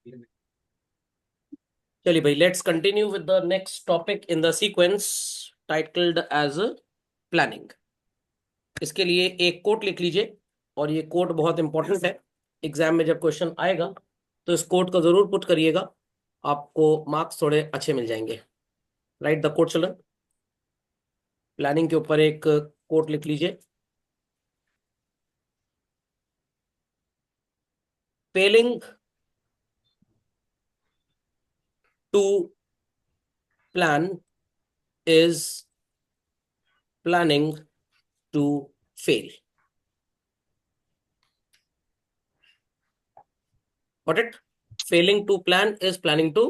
चलिए भाई, let's continue with the next topic in the sequence titled as planning. इसके लिए एक कोट लिख लीजिए, और ये कोट बहुत इंपॉर्टेंट है। एग्जाम में जब क्वेश्चन आएगा तो इस कोट को जरूर पुट करिएगा, आपको मार्क्स थोड़े अच्छे मिल जाएंगे। Write the quote children. Planning के ऊपर एक कोट लिख लीजिए। Failing to plan is planning to fail. Got it? Failing to plan is planning to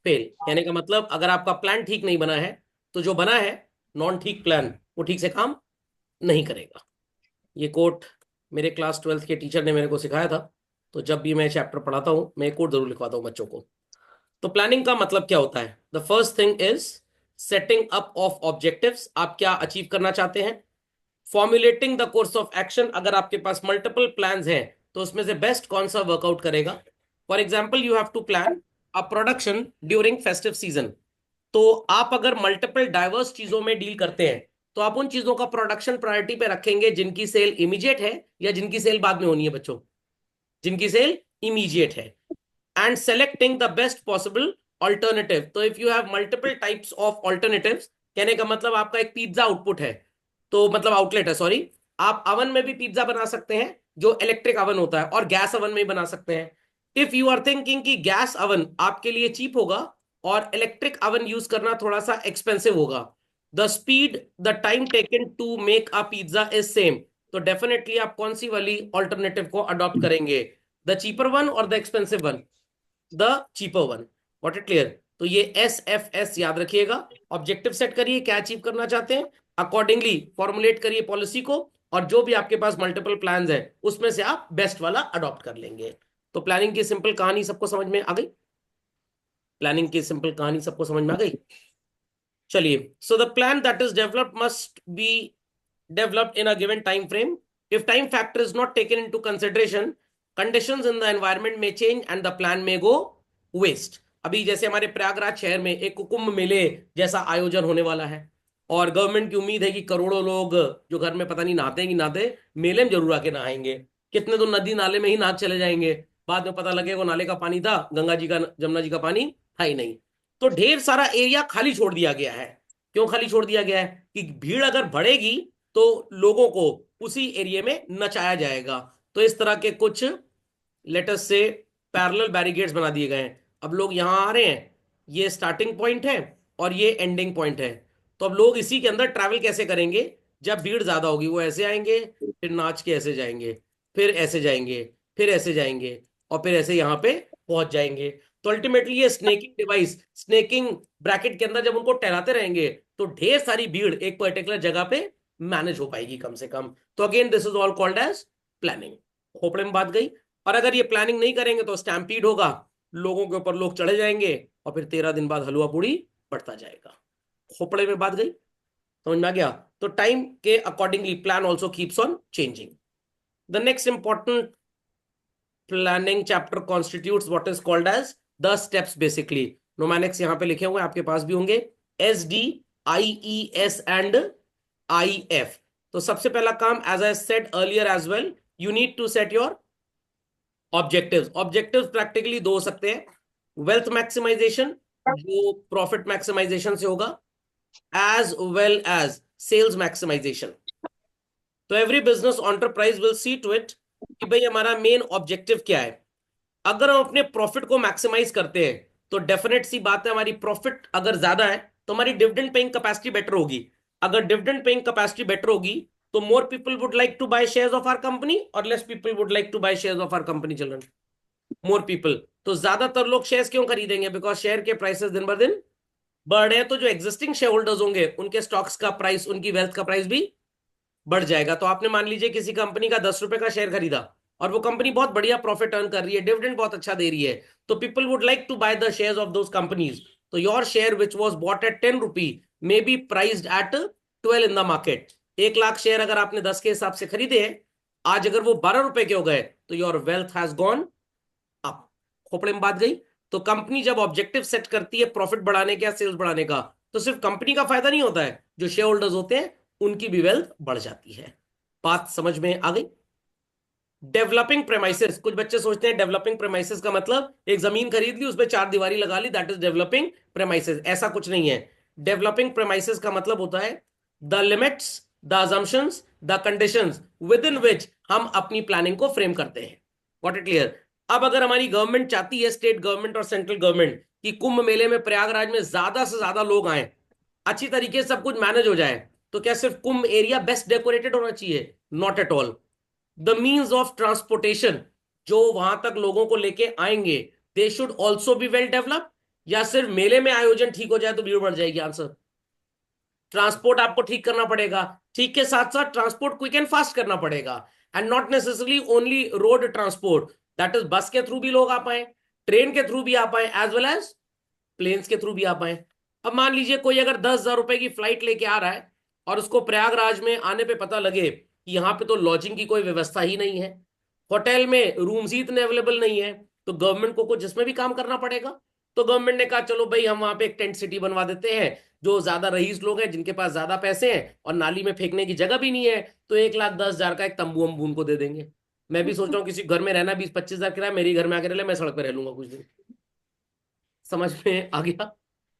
fail. कहने का मतलब, अगर आपका प्लान ठीक नहीं बना है तो जो बना है नॉन ठीक प्लान, वो ठीक से काम नहीं करेगा। ये कोट मेरे क्लास 12th के टीचर ने मेरे को सिखाया था। तो जब भी मैं चैप्टर पढ़ाता हूँ, मैं ये कोट जरूर लिखवाता हूँ बच्चों को। तो प्लानिंग का मतलब क्या होता है? The first thing is setting up of objectives. आप क्या अचीव करना चाहते हैं? Formulating the course of action. अगर आपके पास मल्टीपल प्लान्स हैं तो उसमें से बेस्ट कौन सा वर्कआउट करेगा। For example, you have to plan a production during festive season. तो आप अगर मल्टीपल डाइवर्स चीजों में डील करते हैं तो आप उन चीजों का प्रोडक्शन प्रायोरिटी पे रखेंगे जिनकी सेल इमीडिएट है या जिनकी सेल बाद में होनी है बच्चों, जिनकी सेल इमीडिएट है। And selecting the best possible alternative. तो if you have multiple types of alternatives, कहने का मतलब आपका एक पिज्जा आउटपुट है, तो मतलब आउटलेट है, सॉरी। आप अवन में भी पिज्जा बना सकते हैं जो इलेक्ट्रिक अवन होता है, और गैस अवन में भी बना सकते हैं। इफ यू आर थिंकिंग कि गैस अवन आपके लिए चीप होगा और इलेक्ट्रिक अवन यूज करना थोड़ा सा एक्सपेंसिव होगा, the speed the time taken to make a pizza is same, तो डेफिनेटली आप कौन सी वाली ऑल्टरनेटिव को अडॉप्ट करेंगे? द चीपर वन और the expensive one? The cheaper one. What it clear? तो ये SFS याद रखिएगा। ऑब्जेक्टिव सेट करिए, क्या अचीव करना चाहते हैं, अकॉर्डिंगली फॉर्मुलेट करिए पॉलिसी को, और जो भी आपके पास मल्टीपल प्लान्स है उसमें से आप बेस्ट वाला अडॉप्ट कर लेंगे। तो प्लानिंग की सिंपल कहानी सबको समझ में आ गई? प्लानिंग की सिंपल कहानी सबको समझ में आ गई? चलिए, so the plan that is developed must be developed in a given time frame. If time factor is not taken into consideration, conditions in the environment may change and the plan may go waste. अभी जैसे हमारे प्रयागराज शहर में एक कुंभ मेले जैसा आयोजन होने वाला है, और गवर्नमेंट की उम्मीद है कि करोड़ों लोग जो घर में पता नहीं नहाते कि नहाते, मेले में जरूर आके नहाएंगे। कितने तो नदी नाले में ही नहा चले जाएंगे, बाद में पता लगेगा वो नाले का पानी था, गंगा जी का जमुना जी का पानी था ही नहीं। तो ढेर सारा एरिया खाली छोड़ दिया गया है। क्यों खाली छोड़ दिया गया है? कि भीड़ अगर बढ़ेगी तो लोगों को उसी एरिया में नचाया जाएगा। तो इस तरह के कुछ लेटस से पैरेलल बैरिकेड्स बना दिए गए हैं। अब लोग यहां आ रहे हैं, ये स्टार्टिंग पॉइंट है और ये एंडिंग पॉइंट है। तो अब लोग इसी के अंदर ट्रैवल कैसे करेंगे? जब भीड़ ज्यादा होगी वो ऐसे आएंगे, फिर नाच के ऐसे जाएंगे, फिर ऐसे जाएंगे, फिर ऐसे जाएंगे, और फिर ऐसे यहाँ पे पहुंच जाएंगे। तो अल्टीमेटली ये स्नेकिंग डिवाइस, स्नेकिंग ब्रैकेट के अंदर जब उनको टहराते रहेंगे तो ढेर सारी भीड़ एक पर्टिकुलर जगह पे मैनेज हो पाएगी कम से कम। तो again this is all called as planning. खोपड़े में बात गई। और अगर ये प्लानिंग नहीं करेंगे तो स्टैम्पीड होगा, लोगों के ऊपर लोग चढ़े जाएंगे, और फिर 13 दिन बाद हलवा पूड़ी बढ़ता जाएगा। खोपड़े में बात गई, समझ में आ गया? तो टाइम के accordingly plan also keeps on changing. The next important planning chapter constitutes what is called as the steps basically. Mnemonics यहाँ पे लिखे हुए आपके पास भी होंगे, SDIES एंड IF। तो सबसे पहला काम, as I said earlier as well, you need to set your objectives. Objectives practically दो हो सकते हैं, वेल्थ मैक्सिमाइजेशन जो प्रॉफिट मैक्सिमाइजेशन से होगा, as well as sales maximisation. तो every business enterprise will see to it कि भाई हमारा मेन ऑब्जेक्टिव क्या है। अगर हम अपने प्रॉफिट को मैक्सिमाइज करते हैं तो डेफिनेट सी बात है, हमारी प्रॉफिट अगर ज्यादा है तो हमारी डिविडेंड पेइंग कैपेसिटी बेटर होगी। अगर डिविडेंड पेइंग कैपेसिटी बेटर होगी तो more people would like to buy shares of our company, और less people would like to buy shares of our company children. More people, तो ज्यादातर लोग shares क्यों खरीदेंगे? बिकॉज शेयर के प्राइसेस दिन ब दिन बढ़ रहे हैं, तो जो एग्जिस्टिंग शेयर होल्डर्स होंगे उनके स्टॉक्स का प्राइस, उनकी वेल्थ का प्राइस भी बढ़ जाएगा। तो आपने मान लीजिए किसी कंपनी का 10 रुपए का शेयर खरीदा, और वो कंपनी बहुत बढ़िया प्रॉफिट अर्न कर रही है, डिविडेंड बहुत अच्छा दे रही है, तो people would like to buy the shares of those companies. तो your share which was bought at 10 rupee may be priced at 12 in the market. 1 lakh share अगर आपने 10 के हिसाब से खरीदे हैं, आज अगर वो 12 रुपए के हो गए तो your wealth has gone up. खोपड़े में बात गई। तो कंपनी जब ऑब्जेक्टिव सेट करती है प्रॉफिट बढ़ाने का, सेल्स बढ़ाने का, तो सिर्फ कंपनी का फायदा नहीं होता है, जो शेयर होल्डर्स होते हैं उनकी भी वेल्थ बढ़ जाती है। बात समझ में आ गई? डेवलपिंग प्रेमाइसेस, कुछ बच्चे सोचते हैं डेवलपिंग प्रेमाइसेस का मतलब एक जमीन खरीद ली, उसपे चार दीवारी लगा ली, दैट इज डेवलपिंग प्रेमाइसेस। ऐसा कुछ नहीं है। डेवलपिंग प्रेमाइसेस का मतलब होता है the limits, the assumptions, the conditions within which हम अपनी प्लानिंग को फ्रेम करते हैं। Got it clear? अब अगर हमारी गवर्नमेंट चाहती है, स्टेट गवर्नमेंट और सेंट्रल गवर्नमेंट, कि कुंभ मेले में प्रयागराज में ज्यादा से ज्यादा लोग आए, अच्छी तरीके से सब कुछ मैनेज हो जाए, तो क्या सिर्फ कुंभ एरिया बेस्ट डेकोरेटेड होना चाहिए? Not at all. The means of transportation, जो वहां तक लोगों को लेके आएंगे, they should also be well develop. या सिर्फ मेले में आयोजन ठीक हो जाए तो भीड़ बढ़ जाएगी? आंसर, ट्रांसपोर्ट आपको ठीक करना पड़ेगा, ठीक के साथ साथ ट्रांसपोर्ट क्विक एंड फास्ट करना पड़ेगा। And not necessarily only road transport, that is बस के थ्रू भी लोग आ पाए, ट्रेन के थ्रू भी आ पाए, एज वेल एज प्लेन्स के थ्रू भी आ पाए। अब मान लीजिए कोई अगर 10,000 रुपए की फ्लाइट लेके आ रहा है और उसको प्रयागराज में आने पे पता लगे कि यहाँ पे तो लॉजिंग की कोई व्यवस्था ही नहीं है, होटल में रूम्स ही इतने अवेलेबल नहीं है, तो गवर्नमेंट को कुछ जिसमें भी काम करना पड़ेगा। तो गवर्नमेंट ने कहा चलो भाई हम वहां पे एक टेंट सिटी बनवा देते हैं, जो ज्यादा रईस लोग हैं जिनके पास ज्यादा पैसे हैं और नाली में फेंकने की जगह भी नहीं है, तो 1,10,000 का एक तंबू अम्बू उनको दे देंगे। मैं भी सोच रहा हूँ किसी घर में रहना, 20-25,000 किराया, मेरी घर में आके रह ले, मैं सड़क पे रह लूंगा कुछ दिन। समझ में आ गया?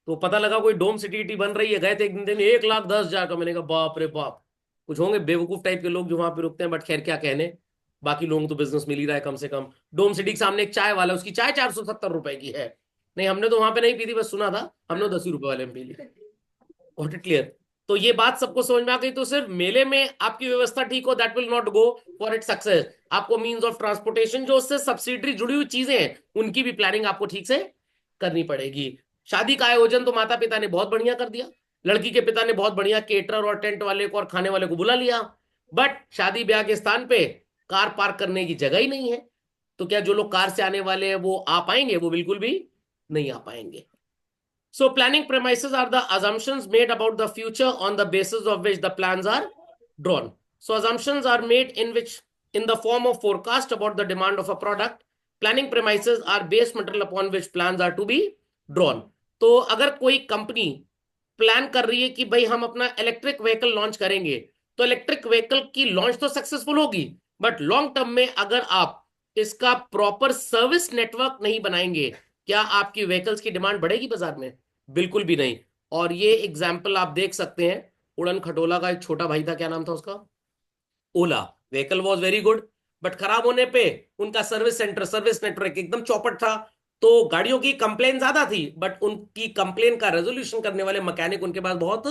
तो पता लगा कोई डोम सिटी इटी बन रही है, गए थे एक दिन, 1,10,000 का। मैंने कहा बाप रे बाप। कुछ होंगे बेवकूफ टाइप के लोग जो वहां पे रुकते हैं, बट खैर क्या कहने, बाकी लोगों को तो बिजनेस मिल ही रहा है कम से कम। डोम सिटी के सामने एक चाय वाला, उसकी चाय 470 रुपए की है। नहीं, हमने तो वहां पे नहीं पी थी, बस सुना था, हमने 10 ही रुपए वाले में पी ली। Got it clear? तो ये बात सबको समझ में आ गई। तो सिर्फ मेले में आपकी व्यवस्था ठीक हो, that will not go for it success. आपको मीन्स ऑफ ट्रांसपोर्टेशन, जो उससे सब्सिडरी जुड़ी हुई चीजें हैं, उनकी भी प्लानिंग आपको ठीक से करनी पड़ेगी। शादी का आयोजन तो माता पिता ने बहुत बढ़िया कर दिया, लड़की के पिता ने बहुत बढ़िया केटरर और टेंट वाले को और खाने वाले को बुला लिया, बट शादी ब्याह के स्थान पे कार पार्क करने की जगह ही नहीं है। तो क्या जो लोग कार से आने वाले हैं वो आ पाएंगे? वो बिल्कुल भी नहीं आ पाएंगे। So planning premises are the assumptions made about the future on the basis of which the plans are drawn. So assumptions are made in the form of forecast about the demand of a product. Planning premises are base material upon which plans are to be drawn. तो अगर कोई company plan कर रही है कि भाई हम अपना इलेक्ट्रिक व्हीकल लॉन्च करेंगे, तो इलेक्ट्रिक व्हीकल की लॉन्च तो सक्सेसफुल होगी, बट लॉन्ग टर्म में अगर आप इसका प्रॉपर सर्विस नेटवर्क नहीं बनाएंगे, क्या आपकी व्हीकल्स की डिमांड बढ़ेगी बाजार में? बिल्कुल भी नहीं। और ये एग्जाम्पल आप देख सकते हैं, उड़न खटोला का एक छोटा भाई था, क्या नाम था उसका, Ola. Vehicle was very good, but खराब होने पे उनका सर्विस सेंटर, सर्विस नेटवर्क एकदम चौपट था। तो गाड़ियों की कंप्लेन ज्यादा थी, बट उनकी कंप्लेन का रेजोल्यूशन करने वाले मैकेनिक उनके पास बहुत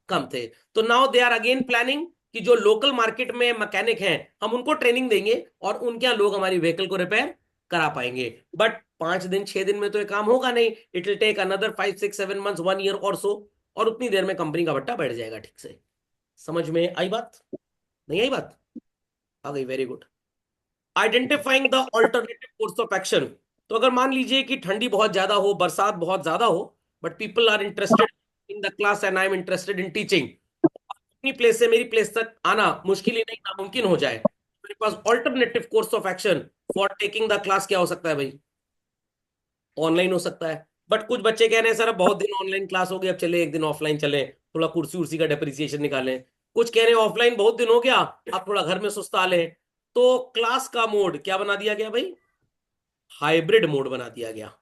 कम थे। तो now they are again planning कि जो लोकल मार्केट में मैकेनिक हैं हम उनको ट्रेनिंग देंगे और उनके यहाँ लोग हमारी व्हीकल को रिपेयर करा पाएंगे। बट 5 दिन 6 दिन में तो ये काम होगा नहीं, it will take another 5 6 7 months, 1 year or so. और उतनी देर में कंपनी का बट्टा बैठ जाएगा ठीक से। समझ में आई बात? नहीं आई बात? आ गई, very good. Identifying the alternative course of action. तो अगर मान लीजिए कि ठंडी बहुत ज्यादा हो, बरसात बहुत ज्यादा हो, but people are interested in the class and I am interested in teaching, अपनी प्लेस से मेरी प्लेस तक आना मुश्किल ही नहीं नामुमकिन हो जाए, मेरे पास alternative course of action for taking the class क्या हो सकता है भाई? ऑनलाइन हो सकता है। बट कुछ बच्चे कह रहे हैं सर अब बहुत दिन ऑनलाइन क्लास हो गई, अब चले एक दिन ऑफलाइन चलें, थोड़ा कुर्सी उर्सी का डेप्रिसिएशन निकालें। कुछ कह रहे हैं ऑफलाइन बहुत दिन हो गया, अब थोड़ा घर में सुस्ता लें। तो क्लास का मोड क्या बना दिया गया भाई? हाइब्रिड मोड बना दिया गया।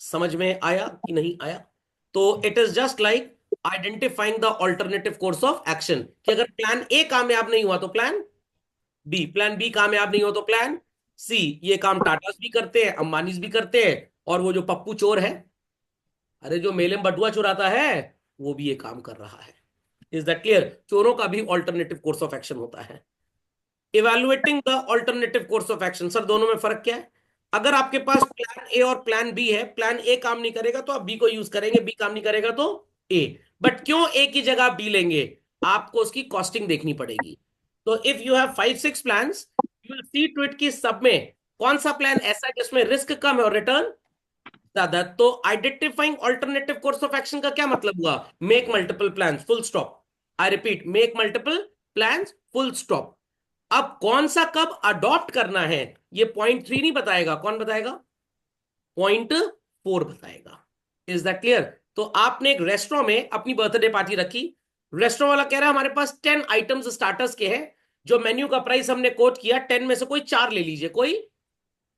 समझ में आया कि नहीं आया? तो it is just like identifying the alternative course of action, कि अगर प्लान ए कामयाब नहीं हुआ तो प्लान बी, प्लान बी कामयाब नहीं हो तो प्लान सी। ये काम टाटास भी करते हैं, अंबानीज भी करते हैं, और वो जो पप्पू चोर है, अरे जो मेले में बटुआ चुराता है, वो भी ये काम कर रहा है। Is that clear? चोरों का भी ऑल्टरनेटिव कोर्स ऑफ एक्शन होता है। Evaluating the alternative course of action, sir दोनों में फर्क क्या है? अगर आपके पास प्लान ए और प्लान बी है, प्लान ए काम नहीं करेगा तो आप बी को यूज करेंगे, बी काम नहीं करेगा तो ए। बट क्यों ए की जगह बी लेंगे? आपको उसकी कॉस्टिंग देखनी पड़ेगी। तो if you have 5 6 plans, you will see to it कि सब में कौन सा प्लान ऐसा है जिसमें रिस्क कम है और रिटर्न ज्यादा। तो identifying alternative course of action का क्या मतलब हुआ? Make multiple plan, full stop. I repeat, make multiple plan, full stop. अब कौन सा कब अडॉप्ट करना है, ये पॉइंट 3 नहीं बताएगा, कौन बताएगा? 0.4 बताएगा। Is that clear? तो आपने एक रेस्टोरेंट में अपनी बर्थडे पार्टी रखी, रेस्टोरेंट वाला कह रहा है हमारे पास 10 आइटम्स स्टार्टर्स के हैं, जो मेन्यू का प्राइस हमने कोट किया 10 में से कोई 4 ले लीजिए, कोई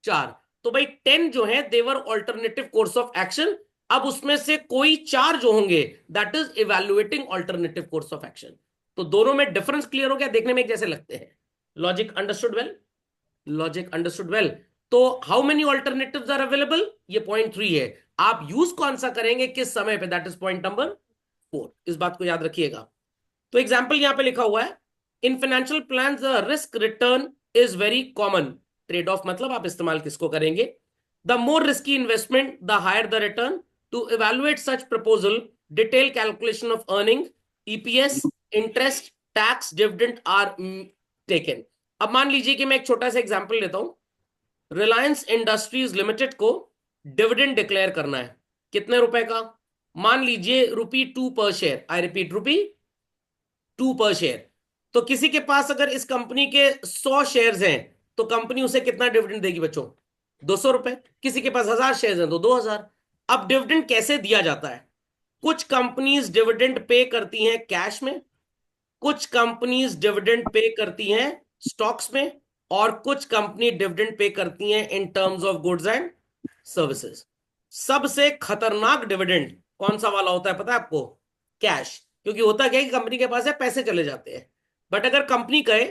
4। तो भाई 10 जो है देवर ऑल्टरनेटिव कोर्स ऑफ एक्शन, अब उसमें से कोई 4 जो होंगे that is evaluating alternative course of action. तो दोनों में डिफरेंस क्लियर हो गया, देखने में एक जैसे लगते हैं। Logic understood well? Logic understood well? तो how many alternatives are available, ये पॉइंट 3 है। आप यूज कौन सा करेंगे किस समय पे, दैट इज पॉइंट नंबर 4। इस बात को याद रखिएगा। तो एग्जाम्पल यहां पे लिखा हुआ है, in financial plan the risk return is very common. Trade off मतलब आप इस्तेमाल किसको करेंगे? The more risky investment the higher the return. To evaluate such proposal detail calculation of earning, EPS, interest, tax, dividend are taken. अब मान लीजिए कि मैं एक छोटा सा एग्जांपल लेता हूं, रिलायंस इंडस्ट्रीज लिमिटेड को डिविडेंड डिक्लेयर करना है, कितने रुपए का? मान लीजिए ₹2 पर शेयर, आई रिपीट ₹2 पर शेयर। तो किसी के पास अगर इस कंपनी के 100 शेयर्स हैं तो कंपनी उसे कितना डिविडेंड देगी बच्चों? ₹200। किसी के पास 1000 शेयर्स हैं तो 2000। अब डिविडेंड कैसे दिया जाता है? कुछ कंपनीज डिविडेंड पे करती हैं कैश में, कुछ कंपनीज डिविडेंड पे करती हैं स्टॉक्स में, और कुछ कंपनी डिविडेंड पे करती हैं इन terms of goods and services. सबसे खतरनाक डिविडेंड कौन सा वाला होता है पता है आपको? कैश। क्योंकि होता क्या है कि कंपनी के पास है, पैसे चले जाते हैं। बट अगर कंपनी कहे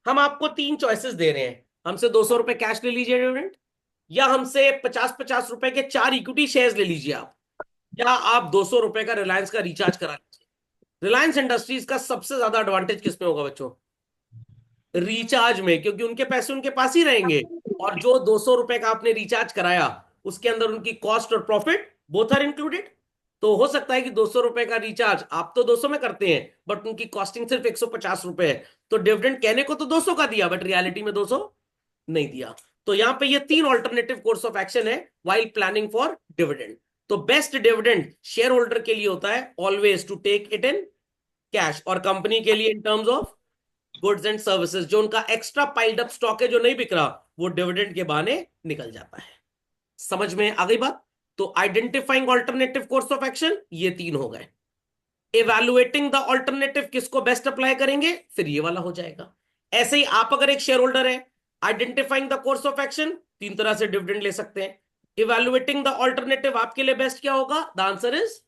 हम आपको 3 चॉइसेस दे रहे हैं, हमसे ₹200 कैश ले लीजिए डिविडेंड, या हमसे 50-50 रुपए के 4 इक्विटी शेयर्स ले लीजिए आप, या आप ₹200 का रिलायंस का रिचार्ज करा लीजिए। रिलायंस इंडस्ट्रीज का सबसे ज्यादा एडवांटेज किसमें होगा बच्चों? रिचार्ज में, क्योंकि उनके पैसे उनके पास ही रहेंगे, और जो ₹200 का आपने रिचार्ज कराया उसके अंदर उनकी कॉस्ट और प्रॉफिट बोथ आर इंक्लूडेड। तो हो सकता है कि ₹200 का रिचार्ज आप तो 200 में करते हैं, बट उनकी कॉस्टिंग सिर्फ ₹150 है। तो डिविडेंड कहने को तो 200 का दिया, बट रियलिटी में 200 नहीं दिया। तो यहां पे ये 3 ऑल्टरनेटिव कोर्स ऑफ एक्शन है व्हाइल प्लानिंग फॉर डिविडेंड। तो बेस्ट डिविडेंड शेयर होल्डर के लिए होता है always to take it in cash, और कंपनी के लिए in terms of goods and services. जो उनका एक्स्ट्रा पाइल्ड अप स्टॉक है जो नहीं बिक रहा, वो डिविडेंड के बहाने निकल जाता है। समझ में आ गई बात? तो identifying alternative course of action, ये 3 हो गए। इवैल्यूएटिंग द ऑल्टरनेटिव, किसको बेस्ट अप्लाई करेंगे, फिर ये वाला हो जाएगा। ऐसे ही आप अगर एक शेयर होल्डर है, identifying the course of action, 3 तरह से डिविडेंड ले सकते हैं। इवैल्यूएटिंग द ऑल्टरनेटिव, आपके लिए बेस्ट क्या होगा? The answer is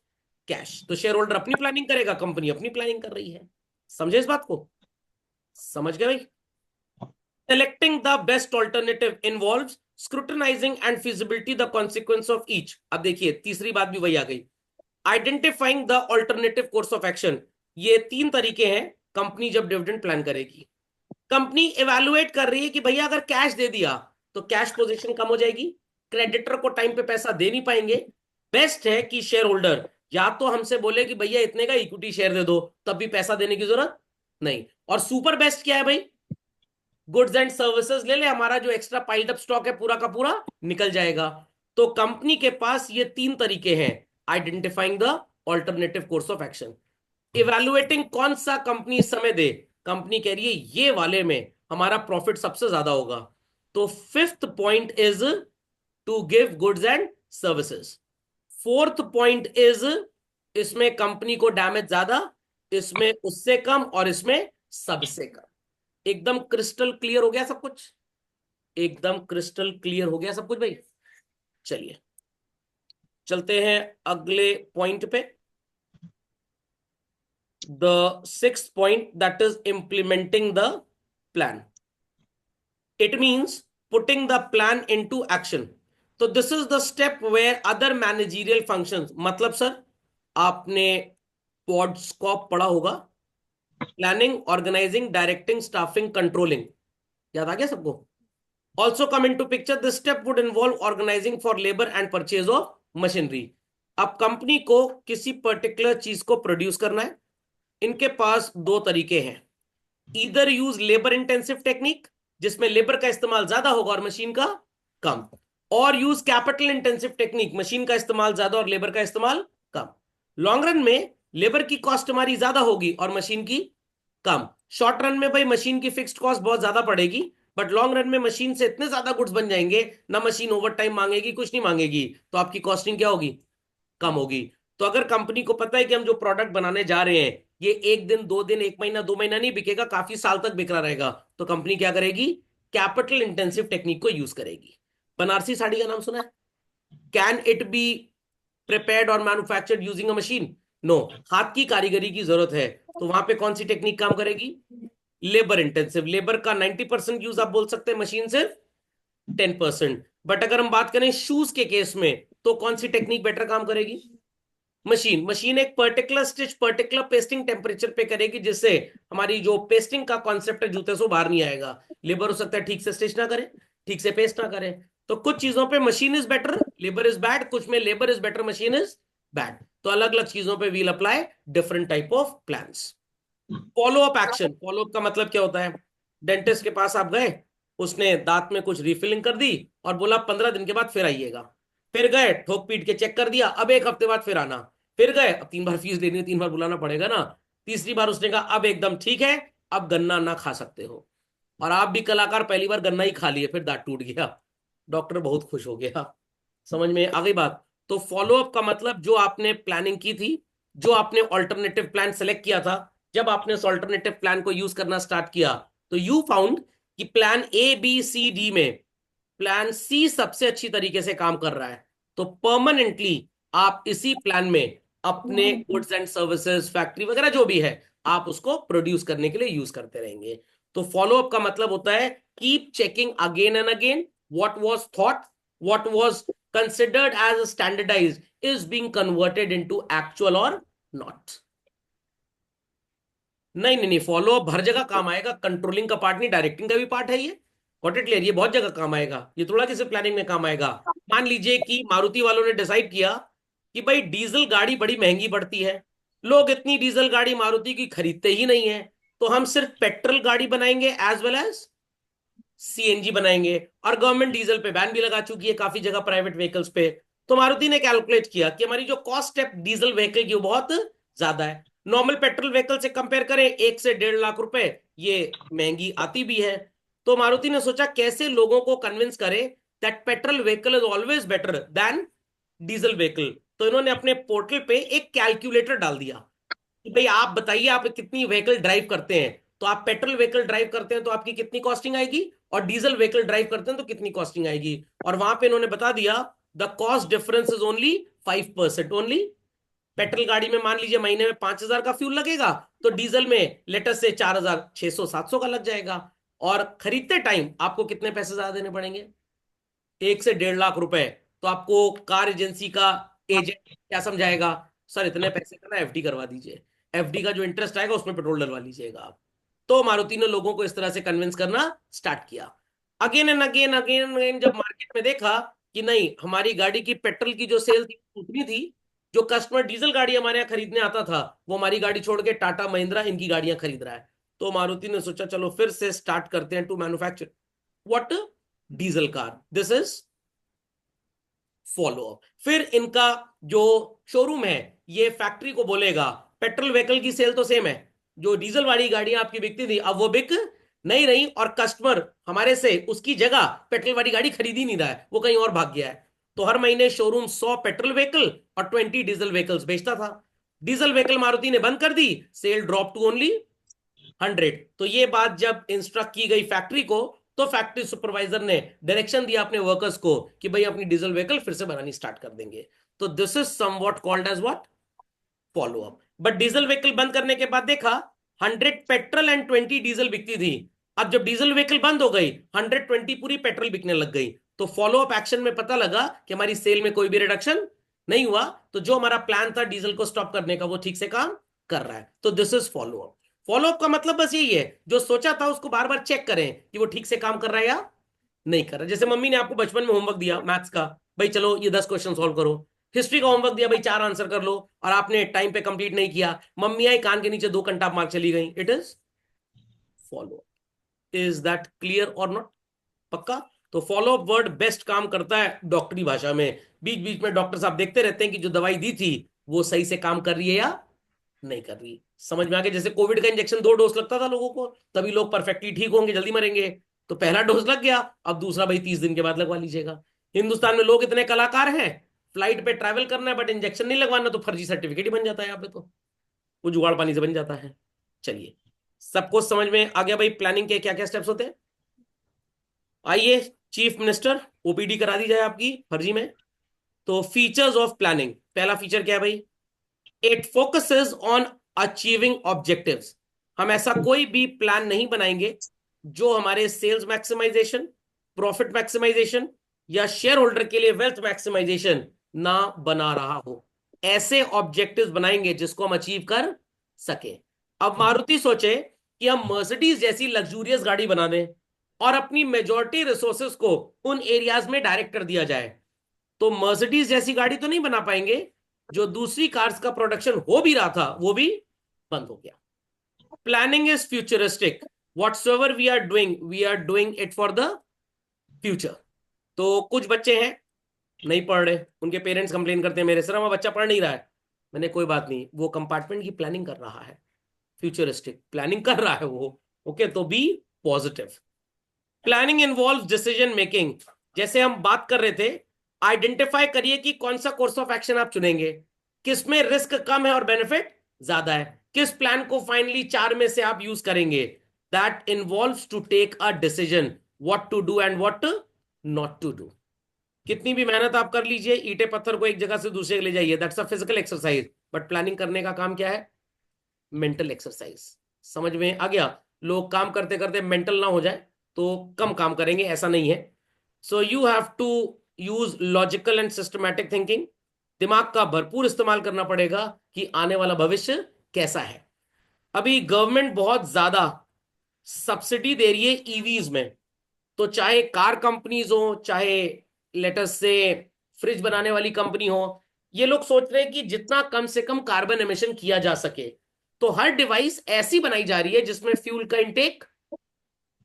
cash. तो शेयर होल्डर अपनी प्लानिंग करेगा, कंपनी अपनी प्लानिंग कर रही है। समझे इस बात को? समझ गए भाई? Selecting the best alternative involves scrutinizing and feasibility the consequence of each। अब देखिए तीसरी बात भी वही आ गई, identifying the alternative course of action. ये 3 तरीके हैं कंपनी जब डिविडेंड प्लान करेगी। कंपनी इवैल्यूएट कर रही है कि भैया अगर कैश दे दिया तो कैश पोजीशन कम हो जाएगी, क्रेडिटर को टाइम पे पैसा दे नहीं पाएंगे। बेस्ट है कि शेयर होल्डर या तो हमसे बोले कि भैया इतने का इक्विटी शेयर दे दो, तब भी पैसा देने की जरूरत नहीं। और सुपर बेस्ट क्या है भाई? गुड्स एंड सर्विसेज ले ले, हमारा जो एक्स्ट्रा पाइल्ड अप स्टॉक है पूरा का पूरा निकल जाएगा। तो कंपनी के पास ये 3 तरीके हैं identifying the alternative course of action. Evaluating कौन सा कंपनी इस समय दे, कंपनी कह रही है ये वाले में हमारा प्रॉफिट सबसे ज्यादा होगा, तो 5th point is to give goods and services. 4th point is इसमें कंपनी को डैमेज ज्यादा, इसमें उससे कम, और इसमें सबसे कम। एकदम क्रिस्टल क्लियर हो गया सब कुछ? एकदम क्रिस्टल क्लियर हो गया सब कुछ भाई? चलिए चलते हैं अगले पॉइंट पे। The 6th point that is implementing the plan. It means putting the plan into action. तो this is the step where other managerial functions, मतलब सर आपने पॉडस्कॉप पढ़ा होगा, planning, organising, directing, staffing, controlling, याद आ गया सबको? Also come into picture, this step would involve organizing for labor and purchase of machinery। अब कंपनी को किसी पर्टिकुलर चीज को प्रोड्यूस करना है, इनके पास 2 तरीके हैं, इधर यूज लेबर इंटेंसिव टेक्निक जिसमें लेबर का इस्तेमाल ज्यादा होगा और मशीन का कम, और use capital intensive technique, machine का इस्तेमाल ज्यादा और लेबर का इस्तेमाल कम। लॉन्ग रन में लेबर की कॉस्ट हमारी ज्यादा होगी और मशीन की कम। शॉर्ट रन में भाई मशीन की फिक्स्ड कॉस्ट बहुत ज्यादा पड़ेगी, बट लॉन्ग रन में मशीन से इतने ज्यादा गुड्स बन जाएंगे, ना मशीन ओवर टाइम मांगेगी, कुछ नहीं मांगेगी, तो आपकी कॉस्टिंग क्या होगी, कम होगी। तो अगर कंपनी को पता है कि हम जो प्रोडक्ट बनाने जा रहे हैं ये एक दिन, दो दिन, एक महीना, दो महीना नहीं बिकेगा, काफी साल तक बिक रहा रहेगा, तो कंपनी क्या करेगी, कैपिटल इंटेंसिव टेक्निक को यूज करेगी। बनारसी साड़ी का नाम सुना है? कैन इट बी प्रिपेयर्ड और manufactured using a machine? No, हाथ की कारीगरी की जरूरत है। तो वहां पे कौन सी टेक्निक काम करेगी, लेबर इंटेंसिव। लेबर का 90% यूज आप बोल सकते हैं, मशीन सिर्फ 10%। बट अगर हम बात करें शूज के केस में, तो कौन सी टेक्निक बेटर काम करेगी, मशीन। मशीन एक particular stitch particular pasting temperature पे करेगी, जिससे हमारी जो पेस्टिंग का कॉन्सेप्ट है जूते से वो बाहर नहीं आएगा। लेबर हो सकता है ठीक से स्टिच ना करे, ठीक से पेस्ट ना करे। तो कुछ चीजों पे machine is better, labour is bad, कुछ में labour is better, machine is bad. तो अलग अलग चीजों पे we'll apply different type of plans. Follow up action, follow up का मतलब क्या होता है, डेंटिस्ट के पास आप गए, उसने दांत में कुछ रिफिलिंग कर दी और बोला 15 दिन के बाद फिर आइएगा। फिर गए, ठोक पीट के चेक कर दिया, अब एक हफ्ते बाद फिर आना। फिर गए, अब 3 बार फीस लेनी है, 3 बार बुलाना पड़ेगा ना। तीसरी बार उसने कहा अब एकदम ठीक है, अब गन्ना ना खा सकते हो। और आप भी कलाकार, पहली बार गन्ना ही खा लिए, फिर दांत टूट गया, डॉक्टर बहुत खुश हो गया। समझ में आ गई बात? तो फॉलो अप का मतलब जो आपने प्लानिंग की थी, जो आपने ऑल्टरनेटिव प्लान सेलेक्ट किया था, जब आपने उस ऑल्टरनेटिव प्लान को यूज करना स्टार्ट किया, तो यू फाउंड कि plan A B C D में प्लान सी सबसे अच्छी तरीके से काम कर रहा है, तो परमानेंटली आप इसी प्लान में अपने गुड्स एंड सर्विसेज, फैक्ट्री वगैरह जो भी है, आप उसको प्रोड्यूस करने के लिए यूज करते रहेंगे। तो फॉलो अप का मतलब होता है keep checking again and again what was thought, what was considered as standardised is being converted into actual और नॉट। नहीं नहीं नहीं, फॉलो अप हर जगह काम आएगा, कंट्रोलिंग का पार्ट नहीं, डायरेक्टिंग का भी पार्ट है ये। Got it clear? ये बहुत जगह काम आएगा, ये थोड़ा किसी प्लानिंग में काम आएगा। मान लीजिए कि मारुति वालों ने डिसाइड किया कि भाई डीजल गाड़ी बड़ी महंगी पड़ती है, लोग इतनी डीजल गाड़ी मारुति की खरीदते ही नहीं है, तो हम सिर्फ पेट्रोल गाड़ी बनाएंगे एज वेल एज सीएनजी बनाएंगे। और गवर्नमेंट डीजल पे बैन भी लगा चुकी है काफी जगह प्राइवेट व्हीकल्स पे। तो मारुति ने कैलकुलेट किया कि हमारी जो कॉस्ट है डीजल व्हीकल की वो बहुत ज्यादा है, नॉर्मल पेट्रोल व्हीकल से कंपेयर करें 1 से 1.5 लाख रुपए ये महंगी आती भी है। तो मारुति ने सोचा कैसे लोगों को कन्विंस करे that petrol vehicle is always better than diesel vehicle. तो इन्होंने अपने पोर्टल पे एक कैलकुलेटर डाल दिया कि भाई आप बताइए आप कितनी व्हीकल ड्राइव करते हैं, तो आप पेट्रोल व्हीकल ड्राइव करते हैं तो आपकी कितनी कॉस्टिंग आएगी, और डीजल व्हीकल ड्राइव करते हैं तो कितनी कॉस्टिंग आएगी। और वहां पे इन्होंने बता दिया the cost difference is only 5% only. Petrol गाड़ी में मान लीजिए महीने में 5,000 का फ्यूल लगेगा, तो डीजल में लेटर से 4,600 700 का लग जाएगा। और खरीदते टाइम आपको कितने पैसे ज्यादा देने पड़ेंगे, 1 से 1.5 लाख रुपए। तो आपको कार एजेंसी का एजेंट क्या समझाएगा, सर इतने पैसे का ना एफडी करवा दीजिए, एफडी का जो इंटरेस्ट आएगा उसमें पेट्रोल डलवा लीजिएगा आप। तो मारुति ने लोगों को इस तरह से कन्विंस करना स्टार्ट किया। Again and again again again जब मार्केट में देखा कि नहीं हमारी गाड़ी की पेट्रोल की जो सेल थी उतनी थी, जो कस्टमर डीजल गाड़ी हमारे यहाँ खरीदने आता था वो हमारी गाड़ी छोड़ के टाटा महिंद्रा इनकी गाड़ियां खरीद रहा है। तो मारुति ने सोचा चलो फिर से स्टार्ट करते हैं to manufacture what, diesel car. This is follow up. फिर इनका जो शोरूम है ये फैक्ट्री को बोलेगा पेट्रोल व्हीकल की सेल तो सेम है, जो डीजल वाली गाड़ियां आपकी बिकती थी अब वो बिक नहीं रही, और कस्टमर हमारे से उसकी जगह पेट्रोल वाली गाड़ी खरीद ही नहीं रहा है, वो कहीं और भाग गया है। तो हर महीने शोरूम 100 पेट्रोल व्हीकल और 20 डीजल व्हीकल्स बेचता था। डीजल व्हीकल मारुति ने बंद कर दी, सेल ड्रॉप टू ओनली 100। तो ये बात जब इंस्ट्रक्ट की गई फैक्ट्री को, तो फैक्ट्री सुपरवाइजर ने डायरेक्शन दिया अपने वर्कर्स को कि भाई अपनी डीजल व्हीकल फिर से बनानी स्टार्ट कर देंगे। तो this is somewhat called as what, follow up. But diesel vehicle बंद करने के बाद देखा 100 पेट्रोल एंड 20 डीजल बिकती थी। अब जब डीजल व्हीकल बंद हो गई 120 पूरी पेट्रोल बिकने लग गई। तो फॉलो अप एक्शन में पता लगा कि हमारी सेल में कोई भी रिडक्शन नहीं हुआ, तो जो हमारा प्लान था डीजल को स्टॉप करने का वो ठीक से काम कर रहा है। तो this is follow up. Follow up का मतलब बस यही है, जो सोचा था उसको बार बार चेक करें कि वो ठीक से काम कर रहा है या नहीं कर रहा। जैसे मम्मी ने आपको बचपन में होमवर्क दिया मैथ्स का, भाई चलो ये 10 क्वेश्चन सॉल्व करो। हिस्ट्री का होमवर्क दिया, भाई 4 आंसर कर लो, और आपने टाइम पे कंप्लीट नहीं किया, मम्मी आई कान के नीचे 2 घंटा मार चली गई। It is follow. Is that clear और नॉट? पक्का? तो फॉलो अप वर्ड बेस्ट काम करता है डॉक्टरी भाषा में। बीच बीच में डॉक्टर साहब देखते रहते हैं कि जो दवाई दी थी वो सही से काम कर रही है या नहीं कर रही। समझ में आ गया? जैसे कोविड का इंजेक्शन 2 डोज लगता था लोगों को, तभी लोग परफेक्टली ठीक होंगे, जल्दी मरेंगे। तो पहला डोज लग गया, अब दूसरा भाई 30 दिन के बाद लगवा लीजिएगा। हिंदुस्तान में लोग इतने कलाकार हैं, फ्लाइट पे ट्रैवल करना है बट इंजेक्शन नहीं लगवाना, तो फर्जी सर्टिफिकेट ही बन जाता है यहाँ पे, तो वो जुगाड़ पानी से बन जाता है। चलिए, सबको समझ में आ गया भाई प्लानिंग के क्या क्या स्टेप्स होते हैं। आइए, चीफ मिनिस्टर ओपीडी करा दी जाए आपकी फर्जी में। तो फीचर्स ऑफ प्लानिंग, पहला फीचर क्या है भाई? It focuses on achieving objectives. हम ऐसा कोई भी प्लान नहीं बनाएंगे जो हमारे सेल्स मैक्सिमाइजेशन, प्रॉफिट मैक्सिमाइजेशन या शेयर होल्डर के लिए वेल्थ मैक्सिमाइजेशन ना बना रहा हो। ऐसे ऑब्जेक्टिव्स बनाएंगे जिसको हम अचीव कर सके। अब मारुति सोचे कि हम मर्सिडीज जैसी लग्जूरियस गाड़ी बना दें और अपनी मेजॉरिटी रिसोर्सेस को उन एरियाज में डायरेक्ट कर दिया जाए, तो मर्सिडीज जैसी गाड़ी तो नहीं बना पाएंगे। जो दूसरी कार्स का प्रोडक्शन हो भी रहा था वो भी बंद हो गया। Planning is futuristic, whatsoever we are doing it for the future. तो कुछ बच्चे हैं नहीं पढ़ रहे, उनके पेरेंट्स कंप्लेन करते हैं मेरे सर हमारा बच्चा पढ़ नहीं रहा है। मैंने कोई बात नहीं, वो कंपार्टमेंट की प्लानिंग कर रहा है, फ्यूचरिस्टिक प्लानिंग कर रहा है वो, ओके, तो be positive. Planning involve decision making. जैसे हम बात कर रहे थे, आइडेंटिफाई करिए कि कौन सा कोर्स ऑफ एक्शन आप चुनेंगे, किसमें रिस्क कम है और बेनिफिट ज्यादा है, किस प्लान को फाइनली 4 में से आप यूज करेंगे। That involves to take a decision what to do and what not to do. कितनी भी मेहनत आप कर लीजिए, ईंटे पत्थर को एक जगह से दूसरे के ले जाइए, that's a physical exercise, but planning करने का काम क्या है? Mental exercise. समझ में आ गया? लोग काम करते करते मेंटल ना हो जाए तो कम काम करेंगे, ऐसा नहीं है। So you have to use logical and systematic thinking. दिमाग का भरपूर इस्तेमाल करना पड़ेगा कि आने वाला भविष्य कैसा है। अभी गवर्नमेंट बहुत ज्यादा सब्सिडी दे रही है ईवीज में, तो चाहे कार कंपनीज हो, चाहे लेटस से फ्रिज बनाने वाली कंपनी हो, ये लोग सोच रहे हैं कि जितना कम से कम कार्बन एमिशन किया जा सके, तो हर डिवाइस ऐसी बनाई जा रही है जिसमें फ्यूल का इंटेक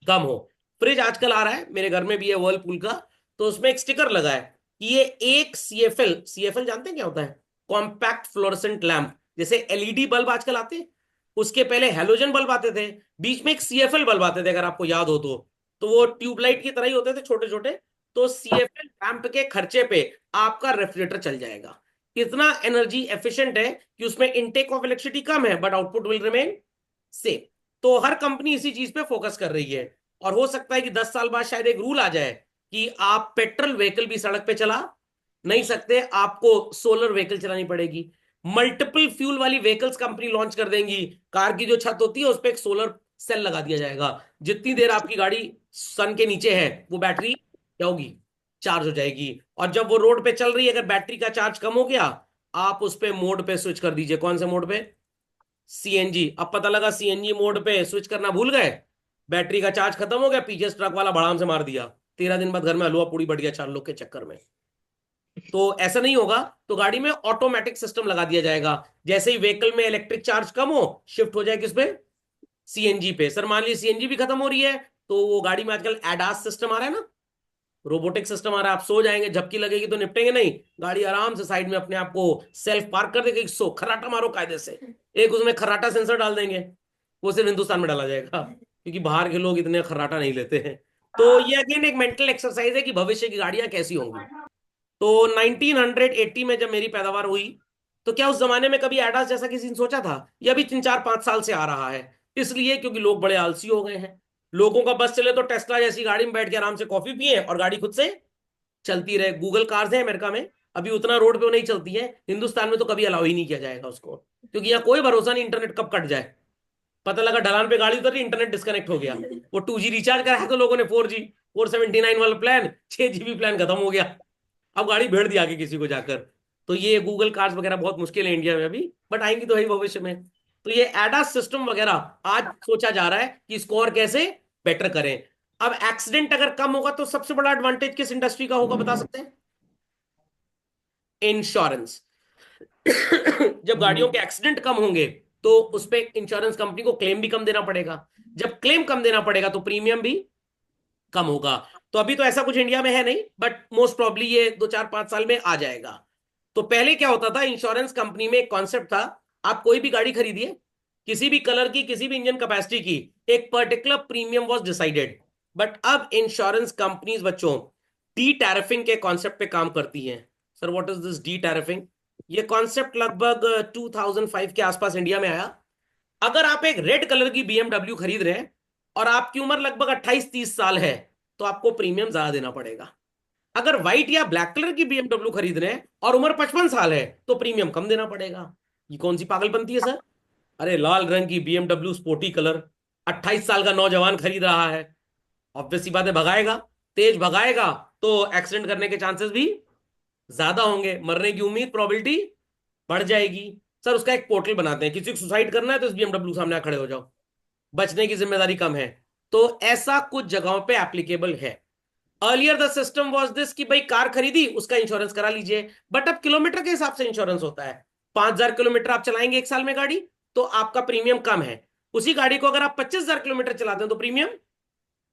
कम हो। फ्रिज आजकल आ रहा है, मेरे घर में भी है वर्लपूल का, तो उसमें एक स्टिकर लगा है कि ये एक सीएफएल, सीएफएल जानते हैं क्या होता है? Compact fluorescent lamp. जैसे एलईडी बल्ब आजकल आते हैं, उसके पहले हेलोजन बल्ब आते थे, बीच में एक सीएफएल बल्ब आते थे, अगर आपको याद हो तो वो ट्यूबलाइट की तरह ही होते थे, छोटे छोटे। तो सीएफएल लैंप के खर्चे पे आपका रेफ्रिजरेटर चल जाएगा। इतना एनर्जी एफिशिएंट है कि उसमें इनटेक ऑफ इलेक्ट्रिसिटी कम है but output will remain same. तो हर कंपनी इसी चीज पे फोकस कर रही है, और हो सकता है कि 10 साल बाद शायद एक रूल आ जाए कि आप पेट्रोल व्हीकल भी सड़क पे चला नहीं सकते, आपको सोलर व्हीकल चलानी पड़ेगी। मल्टीपल फ्यूल वाली व्हीकल्स कंपनी लॉन्च कर देंगी, कार की जो छत होती है उस पर एक सोलर सेल लगा दिया जाएगा, जितनी देर आपकी गाड़ी सन के नीचे है वो बैटरी क्या होगी? चार्ज हो जाएगी। और जब वो रोड पे चल रही है, अगर बैटरी का चार्ज कम हो गया, आप उस पे मोड पे स्विच कर दीजिए। कौन से मोड पे? सीएनजी। अब पता लगा सीएनजी मोड पे स्विच करना भूल गए, बैटरी का चार्ज खत्म हो गया, पीछे से ट्रक वाला भड़ाम से मार दिया, 13 दिन बाद घर में हलवा पूड़ी बढ़ गया 4 लोग के चक्कर में। तो ऐसा नहीं होगा, तो गाड़ी में ऑटोमेटिक सिस्टम लगा दिया जाएगा, जैसे ही व्हीकल में इलेक्ट्रिक चार्ज कम हो शिफ्ट हो जाए किस पे? सीएनजी पे। सर मान लीजिए सीएनजी भी खत्म हो रही है, तो वो गाड़ी में आजकल एडास सिस्टम आ रहा है ना, रोबोटिक सिस्टम आ रहा है, आप सो जाएंगे, झपकी लगेगी तो निपटेंगे नहीं, गाड़ी आराम से साइड में अपने आप को सेल्फ पार्क कर देगी, सो खर्राटा मारो कायदे से, एक उसमें खर्राटा सेंसर डाल देंगे। वो सिर्फ हिंदुस्तान में डाला जाएगा क्योंकि बाहर के लोग इतने खर्राटा नहीं लेते हैं। तो ये अगेन एक मेंटल एक्सरसाइज है कि भविष्य की गाड़ियां कैसी होंगी। तो 1980 में जब मेरी पैदावार हुई, तो क्या उस जमाने में कभी एडास जैसा किसी ने सोचा था? ये अभी 3 4 5 साल से आ रहा है, इसलिए क्योंकि लोग बड़े आलसी हो गए हैं। लोगों का बस चले तो टेस्ला जैसी गाड़ी में बैठ के आराम से कॉफी पिए और गाड़ी खुद से चलती रहे। गूगल कार्स है अमेरिका में, अभी उतना रोड पे वो नहीं चलती है, हिंदुस्तान में तो कभी अलाउ ही नहीं किया जाएगा उसको, क्योंकि यहाँ कोई भरोसा नहीं इंटरनेट कब कट जाए। पता लगा ढलान पे गाड़ी उतरी, इंटरनेट डिस्कनेक्ट हो गया, वो 2G रिचार्ज कराया तो लोगों ने 4G, 479 वाला प्लान, 6 GB प्लान खत्म हो गया, अब गाड़ी भेड़ दी आगे किसी को जाकर। तो ये गूगल कार्स वगैरह बहुत मुश्किल है इंडिया में अभी, बट आएंगी तो है भविष्य में। तो ये एडास सिस्टम वगैरह आज सोचा जा रहा है कि इसको और कैसे बेटर करें। अब एक्सीडेंट अगर कम होगा तो सबसे बड़ा एडवांटेज किस इंडस्ट्री का होगा बता सकते हैं? इंश्योरेंस। जब गाड़ियों के एक्सीडेंट कम होंगे तो उस पे इंश्योरेंस कंपनी को क्लेम भी कम देना पड़ेगा, जब क्लेम कम देना पड़ेगा तो प्रीमियम भी कम होगा। तो अभी तो ऐसा कुछ इंडिया में है नहीं, बट मोस्ट प्रॉब्ली ये 2 4 5 साल में आ जाएगा। तो पहले क्या होता था, इंश्योरेंस कंपनी में एक कॉन्सेप्ट था, आप कोई भी गाड़ी खरीदिए, किसी भी कलर की, किसी भी इंजन कैपेसिटी की, एक particular premium was decided. But अब इंश्योरेंस कंपनीज बच्चों डी टैरिफिंग के कॉन्सेप्ट पे काम करती हैं। Sir what is this de tariffing? ये कॉन्सेप्ट लगभग 2005 के आसपास इंडिया में आया। अगर आप एक रेड कलर की बीएमडब्ल्यू खरीद रहे हैं और आपकी उम्र लगभग 28-30 साल है, तो आपको प्रीमियम ज्यादा देना पड़ेगा। अगर व्हाइट या ब्लैक कलर की बीएमडब्ल्यू खरीद रहे हैं और उम्र 55 साल है, तो प्रीमियम कम देना पड़ेगा। ये कौन सी पागलपंती है सर? अरे लाल रंग की बीएमडब्ल्यू स्पोर्टी कलर 28 साल का नौजवान खरीद रहा है, ऑब्वियस सी बात है भगाएगा, तेज भगाएगा तो एक्सीडेंट करने के चांसेस भी ज्यादा होंगे, मरने की उम्मीद प्रोबेबिलिटी बढ़ जाएगी। सर उसका एक पोर्टल बनाते हैं, किसी को सुसाइड करना है तो इस बीएमडब्ल्यू सामने खड़े हो जाओ, बचने की जिम्मेदारी कम है। तो ऐसा कुछ जगहों पे एप्लीकेबल है। Earlier the system was this कि भाई कार खरीदी उसका इंश्योरेंस करा लीजिए, बट अब किलोमीटर के हिसाब से इंश्योरेंस होता है। 5,000 किलोमीटर आप चलाएंगे एक साल में गाड़ी, तो आपका प्रीमियम कम है। उसी गाड़ी को अगर आप 25,000 किलोमीटर चलाते हैं तो प्रीमियम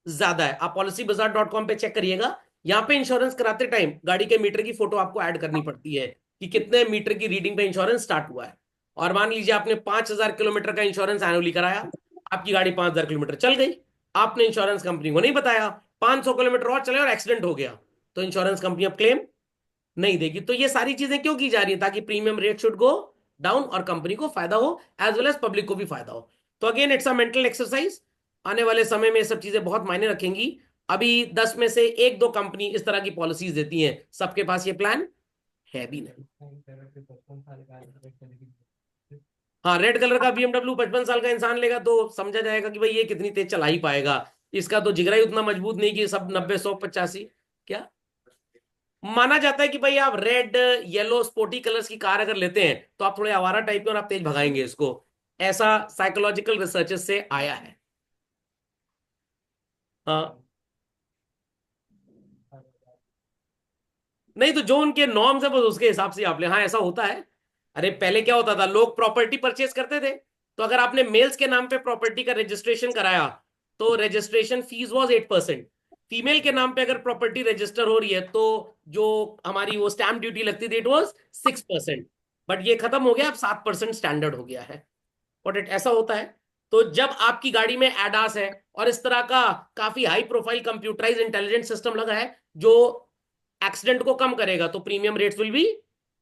ज्यादा है। आप policybazaar.com पे चेक करिएगा, यहाँ पे इंश्योरेंस कराते टाइम गाड़ी के मीटर की फोटो आपको ऐड करनी पड़ती है कि कितने मीटर की रीडिंग पे इंश्योरेंस स्टार्ट हुआ है। और मान लीजिए आपने 5,000 किलोमीटर का इंश्योरेंस एनुअली कराया, आपकी गाड़ी 5,000 किलोमीटर चल गई, आपने इंश्योरेंस कंपनी को नहीं बताया, 500 किलोमीटर और चले और एक्सीडेंट हो गया, तो इंश्योरेंस कंपनी अब क्लेम नहीं देगी। तो ये सारी चीजें क्यों की जा रही है? ताकि premium rate should go down और कंपनी को फायदा हो, एज वेल एज पब्लिक को भी फायदा हो। तो again it's a mental exercise. आने वाले समय में ये सब चीजें बहुत मायने रखेंगी। अभी 10 में से एक दो कंपनी इस तरह की पॉलिसीज देती हैं, सबके पास ये प्लान है भी नहीं। हाँ, रेड कलर का बीएमडब्ल्यू 55 साल का इंसान लेगा तो समझा जाएगा कि भाई ये कितनी तेज चला ही पाएगा, इसका तो जिगरा ही उतना मजबूत नहीं कि सब 90, 100, 85। क्या माना जाता है कि भाई आप रेड येलो स्पोर्टी कलर्स की कार अगर लेते हैं तो आप थोड़े आवारा टाइप के और आप तेज भगाएंगे इसको, ऐसा साइकोलॉजिकल रिसर्चेस से आया है। हाँ, नहीं तो जो उनके नॉर्म्स है बस उसके हिसाब से आप ले। हाँ ऐसा होता है। अरे पहले क्या होता था, लोग प्रॉपर्टी परचेज करते थे, तो अगर आपने मेल्स के नाम पे प्रॉपर्टी का रजिस्ट्रेशन कराया तो रजिस्ट्रेशन फीस वाज 8%। फीमेल के नाम पे अगर प्रॉपर्टी रजिस्टर हो रही है तो जो हमारी वो स्टैंप ड्यूटी लगती थी इट वाज 6%। बट ये खत्म हो गया, अब 7% स्टैंडर्ड हो गया है। और इट ऐसा होता है। तो जब आपकी गाड़ी में एडास है और इस तरह का काफी high profile computerize intelligent system लगा है जो एक्सीडेंट को कम करेगा, तो premium rates will be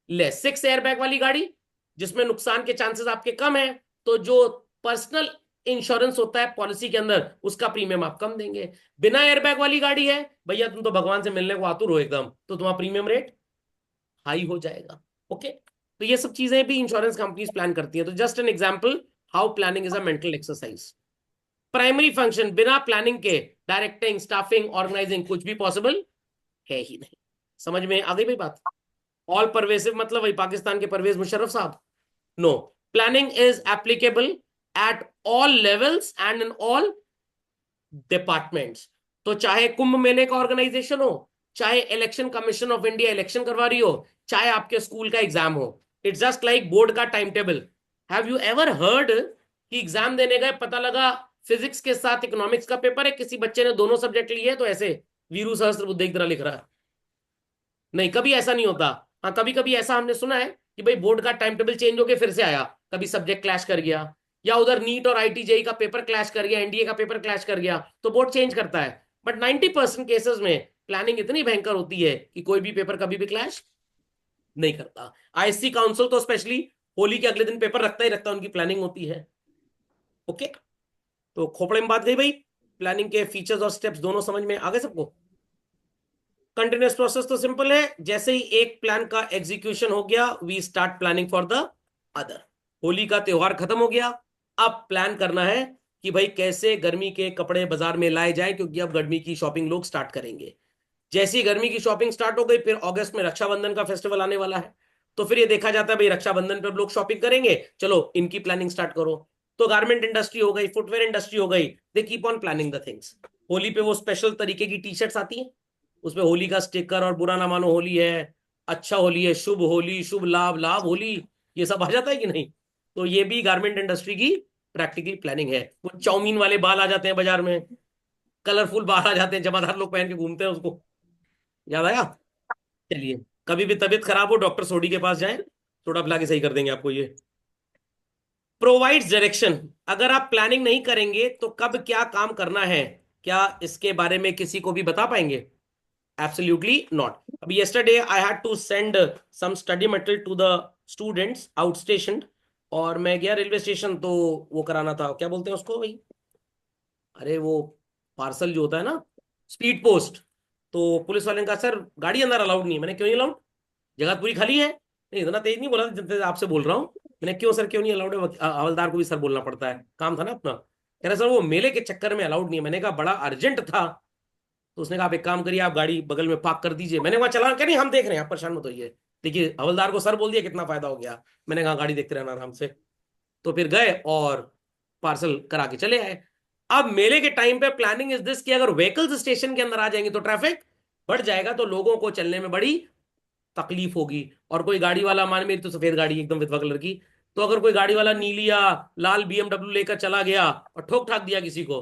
less. 6 airbag वाली गाड़ी जिसमें नुकसान के चांसेस आपके कम है, तो जो पर्सनल इंश्योरेंस होता है पॉलिसी के अंदर उसका प्रीमियम आप कम देंगे। बिना एयरबैग वाली गाड़ी है भैया, तुम तो भगवान से मिलने को आतुर हो एकदम, तो तुम्हारा प्रीमियम रेट हाई हो जाएगा। ओके, तो ये सब चीजें भी इंश्योरेंस कंपनीज प्लान करती है। तो just an example how planning is a mental exercise. Primary function बिना प्लानिंग के डायरेक्टिंग, स्टाफिंग, ऑर्गेनाइजिंग कुछ भी पॉसिबल है ही नहीं। समझ में आ गई भाई बात? ऑल परवेसिव मतलब वही पाकिस्तान के परवेज मुशर्रफ साहब? No, planning is applicable at all levels and in all departments. तो चाहे कुंभ मेले का ऑर्गेनाइजेशन हो, चाहे Election Commission of India election करवा रही हो, चाहे आपके स्कूल का एग्जाम हो, इट्स जस्ट लाइक बोर्ड का time table. Have you ever heard कि एग्जाम देने गए, पता लगा फिजिक्स के साथ इकोनॉमिक्स का पेपर है, किसी बच्चे ने दोनों सब्जेक्ट लिए तो ऐसे वीरू सहस्त्र बुद्धे की तरह लिख रहा है? नहीं, कभी ऐसा नहीं होता। हाँ, कभी कभी ऐसा हमने सुना है कि भाई बोर्ड का टाइम टेबल चेंज होके फिर से आया, कभी सब्जेक्ट क्लैश कर गया, या उधर नीट और आईटी जेई का पेपर क्लैश कर गया, एनडीए का पेपर क्लैश कर गया, तो बोर्ड चेंज करता है। बट 90% केसेस में प्लानिंग इतनी भयंकर होती है कि कोई भी पेपर कभी भी क्लैश नहीं करता। आईएससी काउंसिल तो स्पेशली होली के अगले दिन पेपर रखता ही रखता, उनकी प्लानिंग होती है। ओके, तो खोपड़े में बात गई भाई। प्लानिंग के फीचर्स और स्टेप्स दोनों समझ में आ गए सबको? कंटिन्यूस प्रोसेस तो सिंपल है, जैसे ही एक प्लान का एग्जीक्यूशन हो गया we start planning for the other. Holi का त्योहार खत्म हो गया, अब प्लान करना है कि भाई कैसे गर्मी के कपड़े बाजार में लाए जाए, क्योंकि अब गर्मी की शॉपिंग लोग स्टार्ट करेंगे। जैसी गर्मी की शॉपिंग स्टार्ट हो गई, फिर अगस्त में रक्षाबंधन का फेस्टिवल आने वाला है, तो फिर ये देखा जाता है भाई रक्षाबंधन पर लोग शॉपिंग करेंगे, चलो इनकी प्लानिंग स्टार्ट करो। तो गारमेंट इंडस्ट्री हो गई, फुटवेयर इंडस्ट्री हो गई, they keep on planning the things. Holi पे वो स्पेशल तरीके की टी शर्ट्स आती हैं, उसमें होली का स्टिकर और बुरा ना मानो होली है, अच्छा होली है, शुभ होली, शुभ लाभ, लाभ होली, ये सब आ जाता है कि नहीं? तो ये भी गारमेंट इंडस्ट्री की प्रैक्टिकली प्लानिंग है। वो चाउमीन वाले बाल आ जाते हैं बाजार में, कलरफुल बाल आ जाते हैं, जमादार लोग पहन के घूमते हैं उसको, याद आया? चलिए, कभी भी तबीयत खराब हो डॉक्टर सोडी के पास जाएं, सोडा पिला के सही कर देंगे आपको ये। प्रोवाइड्स डायरेक्शन, अगर आप प्लानिंग नहीं करेंगे तो कब क्या काम करना है क्या इसके बारे में किसी को भी बता पाएंगे? Absolutely not. अभी yesterday I had to send some study material to the students out station, और मैं गया रेलवे स्टेशन, तो वो कराना था, क्या बोलते हैं उसको भाई, अरे वो पार्सल जो होता है ना, स्पीड पोस्ट। तो पुलिस वाले ने कहा सर गाड़ी अंदर अलाउड नहीं है। मैंने क्यों नहीं अलाउड, जगह पूरी खाली है। नहीं, इतना तेज नहीं बोला जितना तेज आपसे बोल रहा हूँ। मैंने क्यों सर, क्यों नहीं अलाउड है? हवलदार को भी सर बोलना पड़ता है, काम था ना अपना। कह रहे सर वो मेले के चक्कर में अलाउड नहीं है। मैंने कहा बड़ा अर्जेंट था। तो उसने कहा आप एक काम करिए, आप गाड़ी बगल में पार्क कर दीजिए। मैंने वहां चला, क्या नहीं हम देख रहे हैं, आप परेशान मत होइए। देखिए हवलदार को सर बोल दिया, कितना फायदा हो गया। मैंने कहा गाड़ी देखते रहना आराम से। तो फिर गए और पार्सल करा के चले आए। अब मेले के टाइम पे प्लानिंग इज दिस कि अगर व्हीकल्स स्टेशन के अंदर आ जाएंगे तो ट्रैफिक बढ़ जाएगा, तो लोगों को चलने में बड़ी तकलीफ होगी। और कोई गाड़ी वाला, मान मेरी तो सफेद गाड़ी एकदम विधवा कलर की, तो अगर कोई गाड़ी वाला नीली या लाल बीएमडब्ल्यू लेकर चला गया और ठोक ठाक दिया किसी को,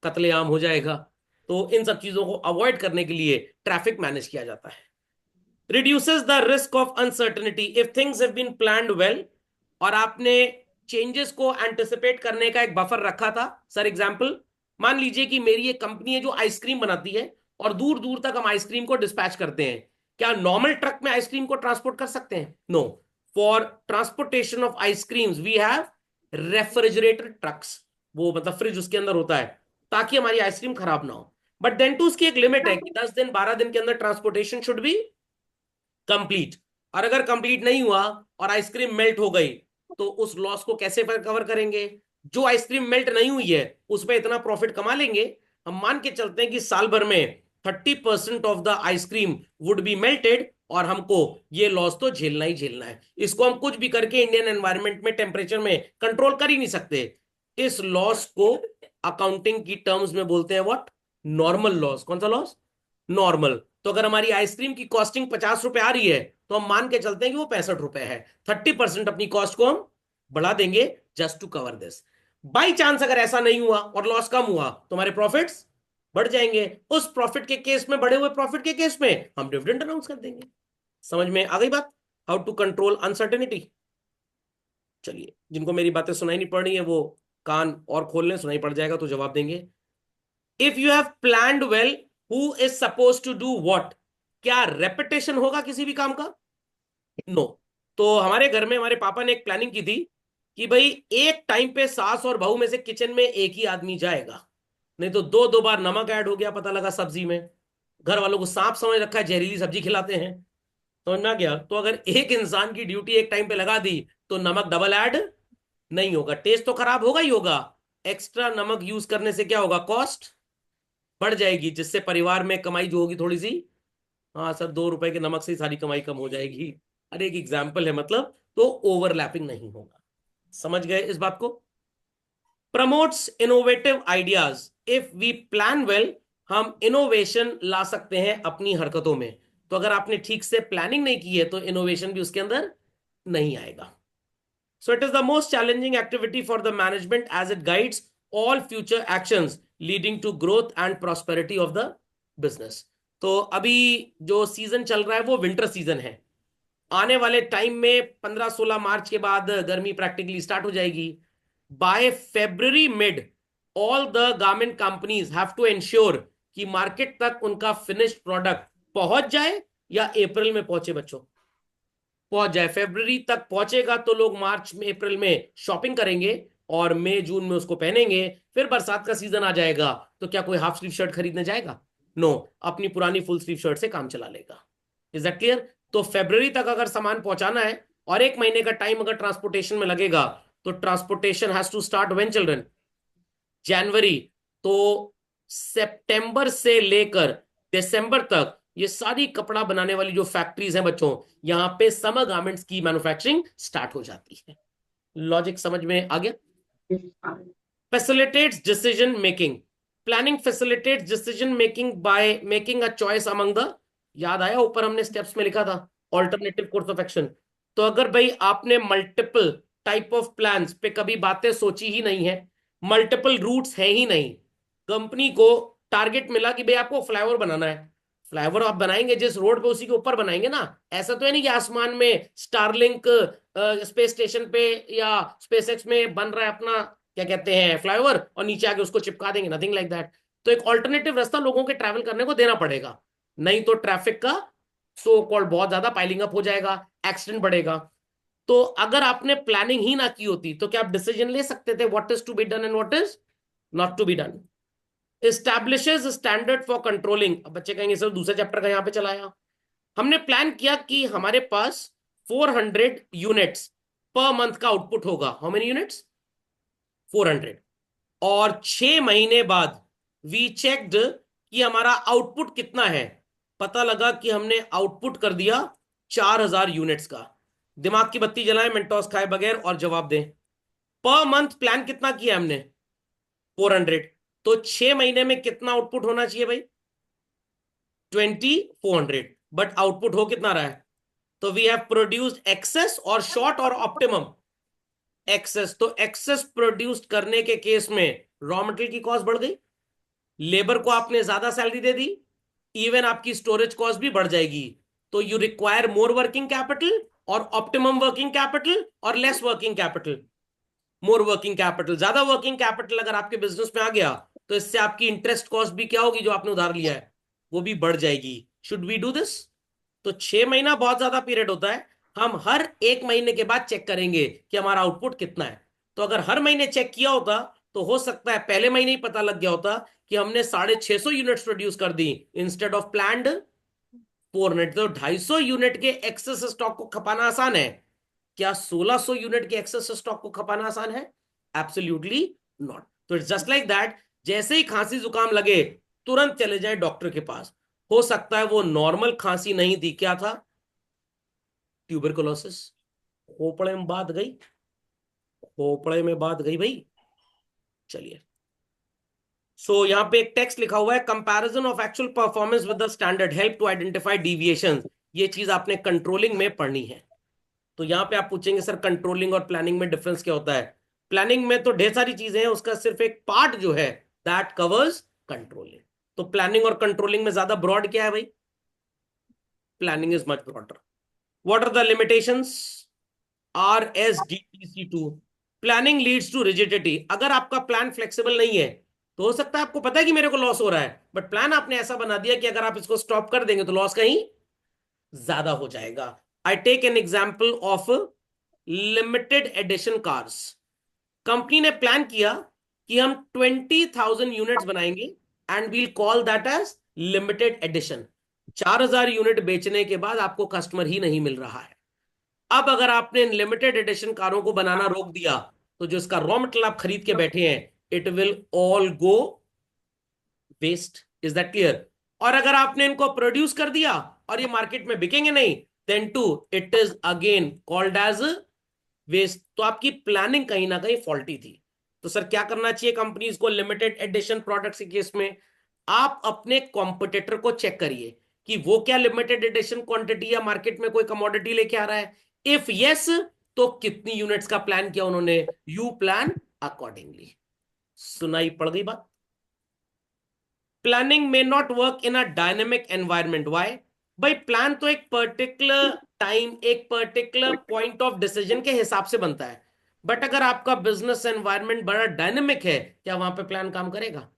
कत्लेआम हो जाएगा। तो इन सब चीजों को अवॉइड करने के लिए ट्रैफिक मैनेज किया जाता है। Reduces the risk of uncertainty if things have been planned well. और आपने चेंजेस को एंटिसिपेट करने का एक बफर रखा था। सर एग्जांपल, मान लीजिए कि मेरी एक कंपनी है जो आइसक्रीम बनाती है, और दूर दूर तक हम आइसक्रीम को डिस्पैच करते हैं। क्या नॉर्मल ट्रक में आइसक्रीम को ट्रांसपोर्ट कर सकते हैं? No. For transportation of ice creams we have refrigerator trucks. वो मतलब फ्रिज उसके अंदर होता है, ताकि हमारी आइसक्रीम खराब ना हो। बट देन टू उसकी एक लिमिट है कि 10 दिन 12 दिन के अंदर ट्रांसपोर्टेशन शुड बी कंप्लीट। और अगर कंप्लीट नहीं हुआ और आइसक्रीम मेल्ट हो गई, तो उस लॉस को कैसे कवर करेंगे? जो आइसक्रीम मेल्ट नहीं हुई है उसमें इतना प्रॉफिट कमा लेंगे। हम मान के चलते हैं कि साल भर में 30% of the ice cream would be melted, और हमको ये लॉस तो झेलना ही झेलना है। इसको हम कुछ भी करके इंडियन एनवायरनमेंट में टेम्परेचर में कंट्रोल कर ही नहीं सकते। इस लॉस को अकाउंटिंग की टर्म्स में बोलते हैं व्हाट? Normal loss. कौन सा लॉस? नॉर्मल। तो अगर हमारी आइसक्रीम की कॉस्टिंग 50 रुपए आ रही है, तो हम मान के चलते हैं कि वो 65 रुपए है। 30% अपनी कॉस्ट को हम बढ़ा देंगे just to cover this. By chance अगर ऐसा नहीं हुआ और लॉस कम हुआ, तो हमारे प्रॉफिट्स बढ़ जाएंगे। उस प्रॉफिट के केस में, बढ़े हुए प्रॉफिट के केस में, हम डिविडेंड अनाउंस कर देंगे। समझ में आ गई बात? How to control uncertainty. चलिए, जिनको मेरी बातें सुनाई नहीं पड़ रही है वो कान और खोल लें, सुनाई पड़ जाएगा तो जवाब देंगे। If you have planned well, who is suppose to do what? क्या रेपिटेशन होगा किसी भी काम का? नो। तो हमारे घर में हमारे पापा ने एक प्लानिंग की थी कि भाई एक टाइम पे सास और बहू में से किचन में एक ही आदमी जाएगा, नहीं तो दो दो बार नमक ऐड हो गया, पता लगा सब्जी में। घर वालों को सांप समझ रखा है, जहरीली सब्जी खिलाते हैं। समझ में आ गया? तो अगर एक इंसान की ड्यूटी एक टाइम पे लगा दी, तो नमक डबल ऐड नहीं होगा, टेस्ट तो खराब होगा ही होगा। एक्स्ट्रा नमक यूज करने से क्या होगा? कॉस्ट बढ़ जाएगी, जिससे परिवार में कमाई जो होगी थोड़ी सी, हाँ सर 2 रुपए के नमक से ही सारी कमाई कम हो जाएगी। अरे एक एग्जाम्पल है, मतलब तो ओवरलैपिंग नहीं होगा। समझ गए इस बात को? Promotes innovative ideas. If we plan well, हम इनोवेशन ला सकते हैं अपनी हरकतों में। तो अगर आपने ठीक से प्लानिंग नहीं की है, तो इनोवेशन भी उसके अंदर नहीं आएगा। So it is the most challenging activity for the management as it guides all future actions leading to growth and prosperity of the business. तो अभी जो सीजन चल रहा है वो विंटर सीजन है। आने वाले टाइम में 15-16 मार्च के बाद गर्मी प्रैक्टिकली स्टार्ट हो जाएगी। By February mid, all the garment companies have to ensure कि मार्केट तक उनका फिनिश्ड प्रोडक्ट पहुंच जाए, या अप्रैल में पहुंचे बच्चों, पहुंच जाए। फरवरी तक पहुंचेगा तो लोग मार्च में अप्रैल में शॉपिंग करेंगे, और मई जून में उसको पहनेंगे। फिर बरसात का सीजन आ जाएगा, तो क्या कोई हाफ स्लीव शर्ट खरीदने जाएगा? नो, अपनी पुरानी फुल स्लीव शर्ट से काम चला लेगा। Is that clear? तो फरवरी तक अगर सामान पहुंचाना है, और 1 महीने का टाइम अगर ट्रांसपोर्टेशन में लगेगा, तो transportation has to start when children? January. तो सितंबर से लेकर दिसंबर तक ये सारी कपड़ा बनाने वाली जो फैक्ट्रीज हैं बच्चों, यहां पे समर गारमेंट्स की मैन्युफैक्चरिंग स्टार्ट हो जाती है। लॉजिक समझ में आ गया? Facilitates decision making. Planning facilitates decision making by making a choice among the, याद आया ऊपर हमने स्टेप्स में लिखा था, ऑल्टरनेटिव कोर्स ऑफ एक्शन। तो अगर भाई आपने मल्टीपल टाइप ऑफ प्लान्स पे कभी बातें सोची ही नहीं है, मल्टीपल रूट्स है ही नहीं, कंपनी को टारगेट मिला कि भाई आपको फ्लाईओवर बनाना है, फ्लाईओवर आप बनाएंगे जिस रोड पे उसी के ऊपर बनाएंगे ना। ऐसा तो है नहीं कि आसमान में स्टारलिंक स्पेस स्टेशन पे या स्पेस एक्स में बन रहा है अपना, क्या कहते हैं, फ्लाईओवर, और नीचे आके उसको चिपका देंगे। Nothing like that. तो एक ऑल्टरनेटिव रास्ता लोगों के ट्रैवल करने को देना पड़ेगा, नहीं तो ट्रैफिक का सो कॉल्ड बहुत ज्यादा पाइलिंग अप हो जाएगा, एक्सीडेंट बढ़ेगा। तो अगर आपने प्लानिंग ही ना की होती तो क्या आप डिसीजन ले सकते थे what is to be done and what is not to be done. Establishes standard for controlling. अब बच्चे कहेंगे सर दूसरे चैप्टर का यहाँ पे चलाया। हमने प्लान किया कि हमारे पास 400 यूनिट्स पर मंथ का आउटपुट होगा। How many units? 400। और 6 महीने बाद वी चेक्ड कि हमारा आउटपुट कितना है। पता लगा कि हमने आउटपुट कर दिया 4000 यूनिट्स का। दिमाग की बत्ती जलाएं मेंटोस खाए बगैर और जवाब दें। पर मंथ प्लान कितना किया हमने? 400। तो 6 महीने में कितना आउटपुट होना चाहिए भाई? 2400। बट आउटपुट हो कितना रहा है? तो वी हैव प्रोड्यूस्ड एक्सेस और शॉर्ट और ऑप्टिमम। एक्सेस, तो एक्सेस प्रोड्यूस्ड करने के केस में रॉ मटेरियल की कॉस्ट बढ़ गई, लेबर को आपने ज्यादा सैलरी दे दी, इवन आपकी स्टोरेज कॉस्ट भी बढ़ जाएगी। तो you require more working capital और ऑप्टिमम वर्किंग कैपिटल और लेस वर्किंग कैपिटल। मोर वर्किंग कैपिटल, ज्यादा वर्किंग कैपिटल अगर आपके बिजनेस में आ गया तो इससे आपकी इंटरेस्ट कॉस्ट भी क्या होगी, जो आपने उधार लिया है वो भी बढ़ जाएगी। Should we do this? तो 6 महीना बहुत ज्यादा पीरियड होता है। हम हर 1 महीने के बाद चेक करेंगे कि हमारा आउटपुट कितना है। तो अगर हर महीने चेक किया होता तो हो सकता है पहले महीने ही पता लग गया होता कि हमने 650 यूनिट्स प्रोड्यूस कर दी इंस्टेड ऑफ प्लान्ड 400। तो 250 यूनिट के एक्सेस स्टॉक को खपाना आसान है। क्या 1600 यूनिट के एक्सेस स्टॉक को खपाना आसान है? Absolutely not. तो इट्स जस्ट लाइक दैट, जैसे ही खांसी जुकाम लगे तुरंत चले जाए डॉक्टर के पास। हो सकता है वो नॉर्मल खांसी नहीं थी, क्या था? ट्यूबरकुलोसिस। खोपड़े में बात गई, खोपड़े में बात गई भाई। चलिए, सो यहाँ पे एक टेक्स्ट लिखा हुआ है, comparison of actual performance with the standard help to identify deviation. ये चीज आपने कंट्रोलिंग में पढ़नी है। तो यहाँ पे आप पूछेंगे सर कंट्रोलिंग और प्लानिंग में डिफरेंस क्या होता है? प्लानिंग में तो ढेर सारी चीजें हैं, उसका सिर्फ एक पार्ट जो है दैट कवर्स कंट्रोलिंग। तो प्लानिंग और कंट्रोलिंग में ज्यादा ब्रॉड क्या है भाई? Planning is much broader. What are the limitations? RSDTC2। Planning leads to rigidity. अगर आपका प्लान फ्लेक्सिबल नहीं है तो हो सकता है आपको पता है कि मेरे को लॉस हो रहा है, बट प्लान आपने ऐसा बना दिया कि अगर आप इसको स्टॉप कर देंगे तो लॉस कहीं ज्यादा हो जाएगा। I take an example of limited edition cars. Company ने प्लान किया कि हम 20,000 यूनिट्स बनाएंगे and we'll call that as limited edition. 4000 unit बेचने के बाद आपको कस्टमर ही नहीं मिल रहा है। अब अगर आपने लिमिटेड एडिशन कारों को बनाना रोक दिया तो जो इसका रॉ मटेरियल आप खरीद के बैठे हैं it will all go waste. Is that clear? और अगर आपने इनको प्रोड्यूस कर दिया और ये मार्केट में बिकेंगे नहीं, then too it is again called as waste. तो आपकी प्लानिंग कहीं ना कहीं फॉल्टी थी। तो सर क्या करना चाहिए कंपनीज को लिमिटेड एडिशन प्रोडक्ट्स के केस में? आप अपने कॉम्पिटिटर को चेक करिए कि वो क्या लिमिटेड एडिशन क्वांटिटी या मार्केट में कोई कमोडिटी लेके आ रहा है। इफ यस, तो कितनी यूनिट्स का प्लान किया उन्होंने? You plan accordingly. सुनाई पड़ गई बात? प्लानिंग में not work in a dynamic environment. Why? भाई प्लान तो एक पर्टिकुलर टाइम, एक पर्टिकुलर पॉइंट ऑफ डिसीजन के हिसाब से बनता है। बट अगर आपका बिजनेस एनवायरमेंट बड़ा डायनेमिक है, क्या वहां पे प्लान काम करेगा?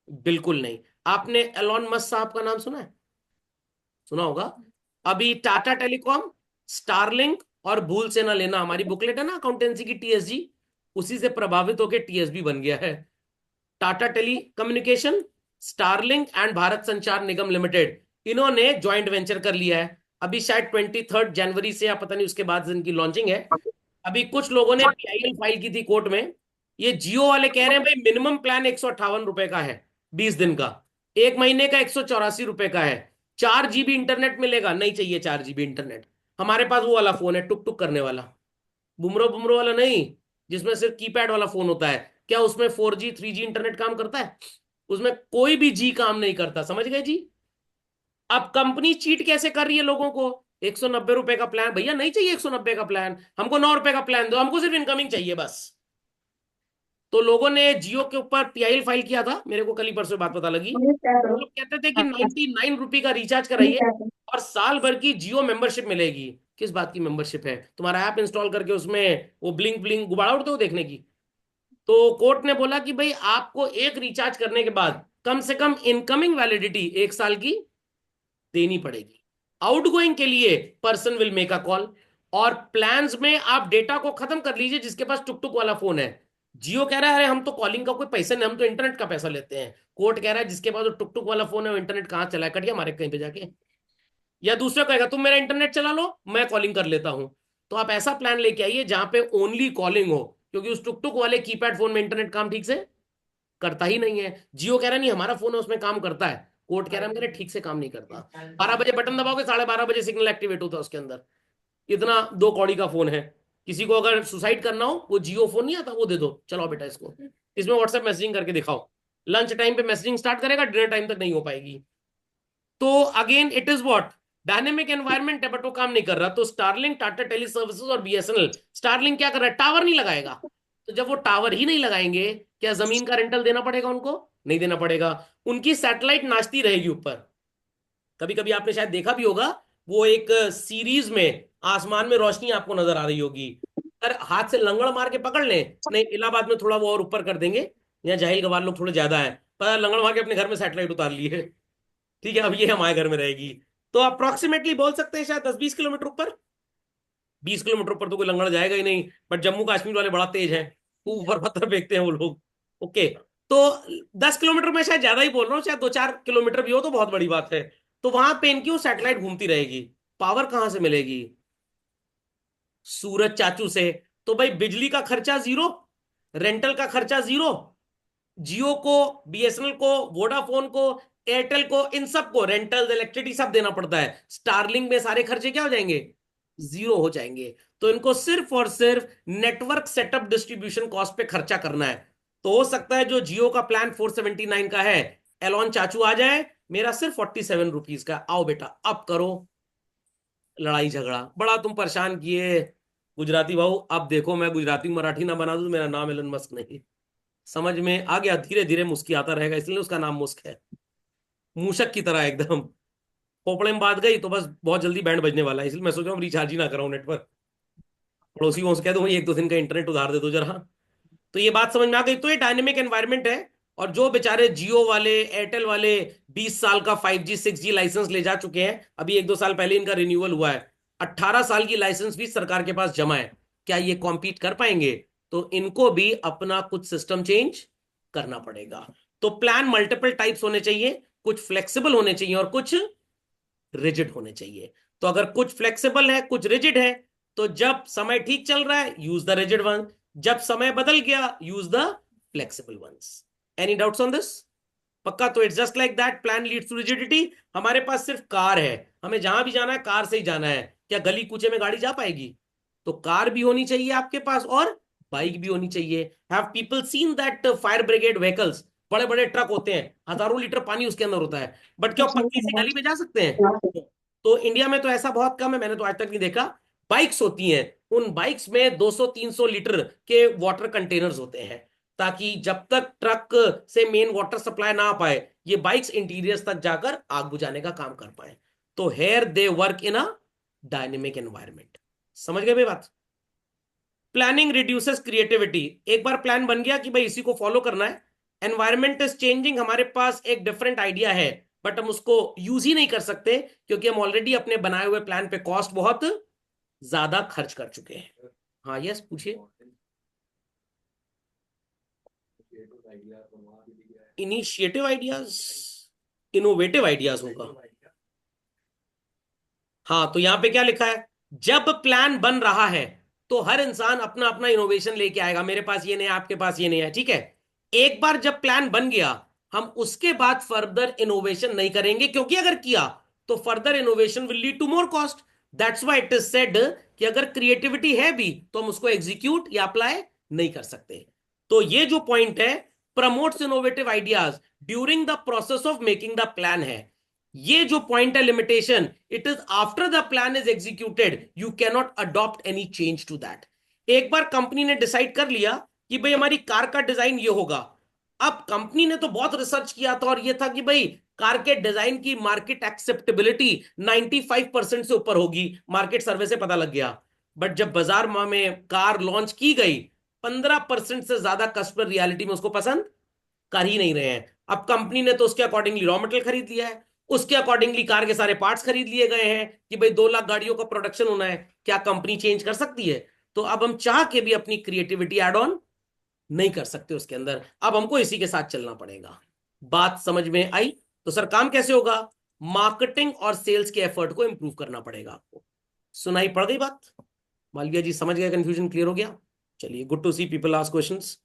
बिल्कुल नहीं। आपने एलॉन मस्क साहब का नाम सुना है? सुना होगा। अभी टाटा टेलीकॉम, स्टारलिंक और भूल से ना लेना, हमारी बुकलेट है ना अकाउंटेंसी की, TSG, उसी से प्रभावित होकर TSB बन गया है। Tata telecommunication, Starlink and Bharat Sanchar Nigam limited, इन्होंने ज्वाइंट वेंचर कर लिया है। अभी शायद 23 जनवरी से या पता नहीं उसके बाद इनकी लॉन्चिंग है। अभी कुछ लोगों ने PIL फाइल की थी कोर्ट में। ये जियो वाले कह रहे हैं भाई मिनिमम प्लान 158 रुपए का है, 20 दिन का। 1 महीने का 184 रुपए का है। 4 GB इंटरनेट मिलेगा, नहीं चाहिए 4 GB इंटरनेट। हमारे पास वो वाला फोन है टुक टुक करने वाला, बुमरो बुमरो वाला नहीं, जिसमें सिर्फ कीपैड वाला फोन होता है। क्या उसमें 4G 3G इंटरनेट काम करता है? उसमें कोई भी जी काम नहीं करता, समझ गए जी? अब कंपनी चीट कैसे कर रही है लोगों को? 190 रुपए का प्लान भैया नहीं चाहिए, 190 का प्लान, हमको 9 रुपए का प्लान दो, हमको सिर्फ इनकमिंग चाहिए बस। तो लोगों ने जियो के ऊपर PIL फाइल किया था, मेरे को कल ही परसों बात पता लगी। वो लोग कहते थे कि 99 रुपए का रिचार्ज कराइए और साल भर की जियो मेंबरशिप मिलेगी। किस बात की मेंबरशिप है? तुम्हारा ऐप इंस्टॉल करके उसमें वो ब्लिंक ब्लिंक गुब्बारा उड़ते हो देखने की। तो कोर्ट ने बोला कि भाई आपको एक रिचार्ज करने के बाद कम से कम इनकमिंग वैलिडिटी 1 साल की देनी पड़ेगी। आउटगोइंग के लिए person will make a call. और प्लान्स में आप डेटा को खत्म कर लीजिए जिसके पास टुक टुक वाला फोन है। जियो कह रहा है अरे हम तो कॉलिंग का कोई पैसा नहीं, हम तो इंटरनेट का पैसा लेते हैं। कोर्ट कह रहा है जिसके पास टुक टुक वाला फोन है वो इंटरनेट कहाँ चलाए, कटिया मारे कहीं पे जाके। या दूसरा कहेगा तुम मेरा इंटरनेट चला लो, मैं कॉलिंग कर लेता हूं। तो आप ऐसा प्लान लेके आइए जहां पे ओनली कॉलिंग हो, क्योंकि उस टुक टुक वाले कीपैड फोन में इंटरनेट काम ठीक से करता ही नहीं है। जियो कह रहा है नहीं हमारा फोन है उसमें काम करता है, कोर्ट कह रहा है मेरे ठीक से काम नहीं करता। 12 बजे बटन दबाओगे 12:30 बजे सिग्नल एक्टिवेट होता है उसके अंदर। इतना 2 कौड़ी का फोन है। किसी को अगर सुसाइड करना हो वो जियो फोन नहीं आता वो दे दो, चलो बेटा इसको, इसमें व्हाट्सएप मैसेजिंग करके दिखाओ। लंच टाइम पे मैसेजिंग स्टार्ट करेगा, डिनर टाइम तक नहीं हो पाएगी। तो again it is what, dynamic environment है बट वो काम नहीं कर रहा। तो स्टारलिंक, टाटा टेली सर्विसेज और बीएसएनएल, स्टारलिंक क्या कर रहा है, टावर नहीं लगाएगा। तो जब वो टावर ही नहीं लगाएंगे, क्या जमीन का रेंटल देना पड़ेगा उनको? नहीं देना पड़ेगा। उनकी सैटेलाइट नाचती रहेगी ऊपर। कभी कभी आपने शायद देखा भी होगा, वो एक सीरीज में आसमान में रोशनी आपको नजर आ रही होगी। अगर हाथ से लंगड़ मार के पकड़ लें, नहीं इलाहाबाद में थोड़ा वो और ऊपर कर देंगे, यहाँ जाहिल गवार लोग थोड़े ज्यादा हैं, पर लंगड़ मार के अपने घर में सैटेलाइट उतार ली है। ठीक है, अब ये हमारे घर में रहेगी। तो अप्रोक्सीमेटली बोल सकते हैं शायद 10-20 किलोमीटर ऊपर। 20 किलोमीटर ऊपर तो कोई लंगड़ जाएगा ही नहीं, बट जम्मू कश्मीर वाले बड़ा तेज हैं, वो ऊपर पत्थर फेंकते हैं वो लोग। ओके, तो 10 किलोमीटर में शायद ज्यादा ही बोल रहा हूँ, शायद 2-4 किलोमीटर भी हो तो बहुत बड़ी बात है। तो वहां पे इनकी वो सैटेलाइट घूमती रहेगी। पावर कहां से मिलेगी? सूरज चाचू से। तो भाई बिजली का खर्चा जीरो, रेंटल का खर्चा जीरो। जियो को, बीएसएनएल को, वोडाफोन को, एयरटेल को, इन सबको रेंटल इलेक्ट्रिसिटी सब देना पड़ता है। स्टारलिंक में सारे खर्चे क्या हो जाएंगे? जीरो हो जाएंगे। तो इनको सिर्फ और सिर्फ नेटवर्क सेटअप डिस्ट्रीब्यूशन कॉस्ट पे खर्चा करना है। तो हो सकता है जो जियो का प्लान 479 का है, एलॉन चाचू आ जाए, मेरा सिर्फ 47 रुपीज का, आओ बेटा अब करो लड़ाई झगड़ा, बड़ा तुम परेशान किए गुजराती भाऊ, अब देखो मैं गुजराती मराठी ना बना दूं तो मेरा नाम एलन मस्क नहीं। समझ में आ गया? धीरे धीरे मुस्कुराता रहेगा, इसलिए उसका नाम मुस्क है। मूषक की तरह एकदम, पोपड़े में बात गई तो बस बहुत जल्दी बैंड बजने वाला है, इसलिए मैं सोच रहा हूँ रिचार्ज ही ना कराऊं नेट पर। पड़ोसी को कह दूं 1-2 दिन का इंटरनेट उधार दे दो जरा। तो ये बात समझ में आ गई। तो ये डायनेमिक एनवायरनमेंट है। और जो बेचारे जियो वाले, एयरटेल वाले 20 साल का 5G 6G लाइसेंस ले जा चुके हैं, अभी 1-2 साल पहले इनका रिन्यूअल हुआ है, 18 साल की लाइसेंस भी सरकार के पास जमा है, क्या ये कॉम्पीट कर पाएंगे? तो इनको भी अपना कुछ सिस्टम चेंज करना पड़ेगा। तो प्लान मल्टीपल टाइप्स होने चाहिए, कुछ फ्लेक्सिबल होने चाहिए और कुछ रिजिड होने चाहिए। तो अगर कुछ फ्लेक्सिबल है कुछ रिजिड है, तो जब समय ठीक चल रहा है यूज द रिजिड वन, जब समय बदल गया use the flexible ones. Any doubts on this? पक्का? तो it's just like that, plan leads to rigidity. हमारे पास सिर्फ कार है, हमें जहां भी जाना है कार से ही जाना है, क्या गली कूचे में गाड़ी जा पाएगी? तो कार भी होनी चाहिए आपके पास और बाइक भी होनी चाहिए। Have people seen that fire brigade vehicles, बड़े बड़े ट्रक होते हैं, हजारों लीटर पानी उसके अंदर होता है, बट क्या वो पतली सी गली में जा सकते हैं? तो इंडिया में तो ऐसा बहुत कम है, मैंने तो आज तक नहीं देखा। बाइक्स होती हैं, उन बाइक्स में 200-300 लीटर के वाटर कंटेनर्स होते हैं, ताकि जब तक ट्रक से मेन वाटर सप्लाई ना आ पाए, ये बाइक्स इंटीरियर्स तक जाकर आग बुझाने का काम कर पाए। तो here they work in a dynamic environment. समझ गए भाई बात? Planning reduces creativity. एक बार प्लान बन गया कि भाई इसी को फॉलो करना है, एनवायरमेंट इज चेंजिंग, हमारे पास एक डिफरेंट आइडिया है, बट हम उसको यूज ही नहीं कर सकते क्योंकि हम ऑलरेडी अपने बनाए हुए प्लान पे कॉस्ट बहुत ज्यादा खर्च कर चुके हैं। हाँ यस पूछिए। इनिशिएटिव आइडियाज, इनोवेटिव आइडियाज होगा। हाँ, तो यहां पे क्या लिखा है, जब प्लान बन रहा है तो हर इंसान अपना अपना इनोवेशन लेके आएगा, मेरे पास ये नहीं है आपके पास ये नहीं है, ठीक है। एक बार जब प्लान बन गया, हम उसके बाद फर्दर इनोवेशन नहीं करेंगे, क्योंकि अगर किया तो further innovation will lead to more cost. That's why it is said कि अगर क्रिएटिविटी है भी तो हम उसको एग्जीक्यूट या अप्लाई नहीं कर सकते। तो ये जो पॉइंट है, promotes innovative ideas during the process of making the plan है, ये जो पॉइंट है limitation, it is after the plan is executed you can not adopt any change to that. एक बार कंपनी ने डिसाइड कर लिया कि भाई हमारी कार का डिजाइन ये होगा, अब कंपनी ने तो बहुत रिसर्च किया था और ये था कि भाई कार के डिजाइन की मार्केट एक्सेप्टेबिलिटी 95% से ऊपर होगी, मार्केट सर्वे से पता लग गया। बट जब बाजार में कार लॉन्च की गई, 15% से ज्यादा कस्टमर रियलिटी में उसको पसंद कर ही नहीं रहे हैं। अब कंपनी ने तो उसके अकॉर्डिंगली रॉ मटेरियल खरीद लिया है, उसके अकॉर्डिंगली कार के सारे पार्ट्स खरीद लिए गए हैं कि भाई 2 लाख गाड़ियों का प्रोडक्शन होना है। क्या कंपनी चेंज कर सकती है? तो अब हम चाह के भी अपनी क्रिएटिविटी एड ऑन नहीं कर सकते उसके अंदर, अब हमको इसी के साथ चलना पड़ेगा। बात समझ में आई? तो सर काम कैसे होगा? मार्केटिंग और सेल्स के एफर्ट को इंप्रूव करना पड़ेगा आपको। सुनाई पड़ गई बात? मालविया जी समझ गए? कंफ्यूजन क्लियर हो गया? चलिए, good to see people ask questions.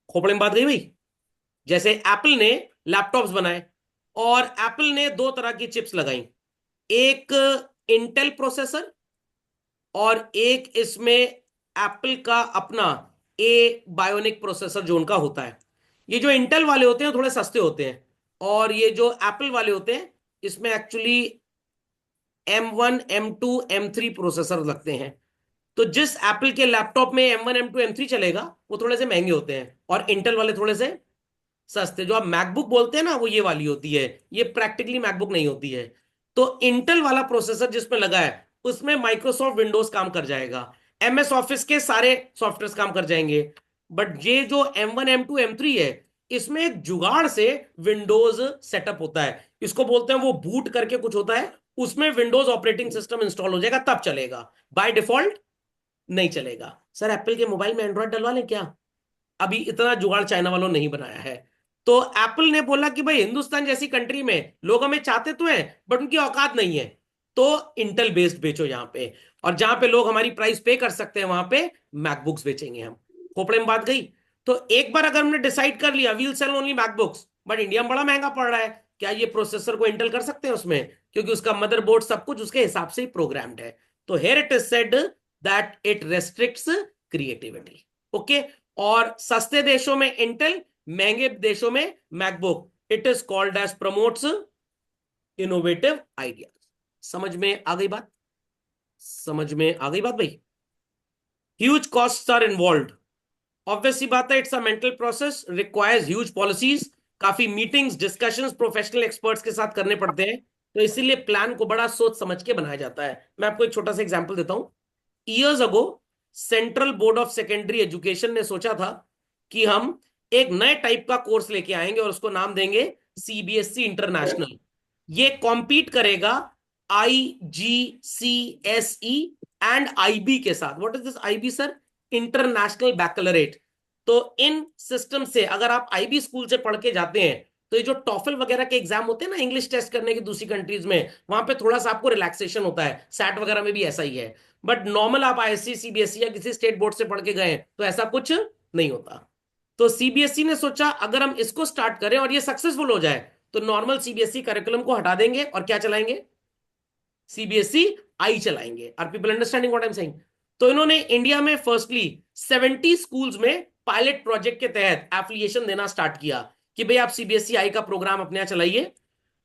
खोपड़े में बात गई भाई। जैसे एप्पल ने लैपटॉप्स बनाए और एप्पल ने 2 तरह की चिप्स लगाई, एक इंटेल प्रोसेसर और एक इसमें एप्पल का अपना ए बायोनिक प्रोसेसर जो उनका होता है। ये जो इंटेल वाले होते हैं थोड़े सस्ते होते हैं, और ये जो एप्पल वाले होते हैं इसमें actually M1 M2 M3 processor लगते हैं। तो जिस एप्पल के लैपटॉप में M1 M2 M3 चलेगा वो थोड़े से महंगे होते हैं, और इंटेल वाले थोड़े से सस्ते। जो आप मैकबुक बोलते हैं ना, वो ये वाली होती है, ये प्रैक्टिकली मैकबुक नहीं होती है। तो इंटेल वाला प्रोसेसर जिसमें लगा है उसमें माइक्रोसॉफ्ट विंडोज काम कर जाएगा, MS ऑफिस के सारे सॉफ्टवेयर काम कर जाएंगे। बट ये जो M1 M2 M3 है, इसमें एक जुगाड़ से विंडोज सेटअप होता है, इसको बोलते हैं वो बूट करके कुछ होता है, उसमें विंडोज ऑपरेटिंग सिस्टम इंस्टॉल हो जाएगा तब चलेगा, बाय डिफॉल्ट नहीं चलेगा। सर एप्पल के मोबाइल में एंड्रॉइड डलवा लें क्या? अभी इतना जुगाड़ चाइना वालों ने नहीं बनाया है। तो एप्पल ने बोला कि भाई हिंदुस्तान जैसी कंट्री में लोग हमें चाहते तो हैं बट उनकी औकात नहीं है, तो इंटेल बेस्ड बेचो यहां पे, और जहां पे लोग हमारी प्राइस पे कर सकते हैं वहां पे मैकबुक्स बेचेंगे हम। खोपड़े में बात गई? तो एक बार अगर हमने डिसाइड कर लिया we'll sell only MacBooks, but India में बड़ा महंगा पड़ रहा है, क्या ये प्रोसेसर को इंटेल कर सकते हैं उसमें? क्योंकि उसका मदरबोर्ड सब कुछ उसके हिसाब से ही प्रोग्राम्ड है। तो here it is said that it restricts creativity. Okay. और सस्ते देशों में इंटेल, महंगे देशों में MacBook, it is called as promotes innovative ideas. समझ में आ गई बात? समझ में आ गई बात भाई? Huge costs are involve. Obvious सी बात है, it's a mental process, requires huge policies, काफी मीटिंग्स डिस्कशंस प्रोफेशनल एक्सपर्ट्स के साथ करने पड़ते हैं। तो इसीलिए प्लान को बड़ा सोच समझ के बनाया जाता है। मैं आपको एक छोटा सा एग्जांपल देता हूं। Years ago central board of secondary education ने सोचा था कि हम एक नए टाइप का कोर्स लेके आएंगे और उसको नाम देंगे CBSE इंटरनेशनल। ये कॉम्पीट करेगा IGCSE एंड IB के साथ। What is this IB sir? International baccalaureate. तो इन सिस्टम से अगर आप IB स्कूल से पढ़ के जाते हैं तो ये जो टॉफल वगैरह के एग्जाम होते हैं ना इंग्लिश टेस्ट करने की दूसरी कंट्रीज में, वहां पे थोड़ा सा आपको रिलैक्सेशन होता है। सैट वगैरह में भी ऐसा ही है। बट नॉर्मल आप ISC CBSE या किसी स्टेट बोर्ड से पढ़ के गए तो ऐसा कुछ नहीं होता। तो CBSE ने सोचा अगर हम इसको स्टार्ट करें और ये सक्सेसफुल हो जाए तो नॉर्मल CBSE करिकुलम को हटा देंगे और क्या चलाएंगे? CBSE चलाएंगे। Are people understanding what I am saying? तो इन्होंने इंडिया में फर्स्टली 70 स्कूल्स में पायलट प्रोजेक्ट के तहत एफिलिएशन देना स्टार्ट किया कि भाई आप CBSE का प्रोग्राम अपने यहां चलाइए।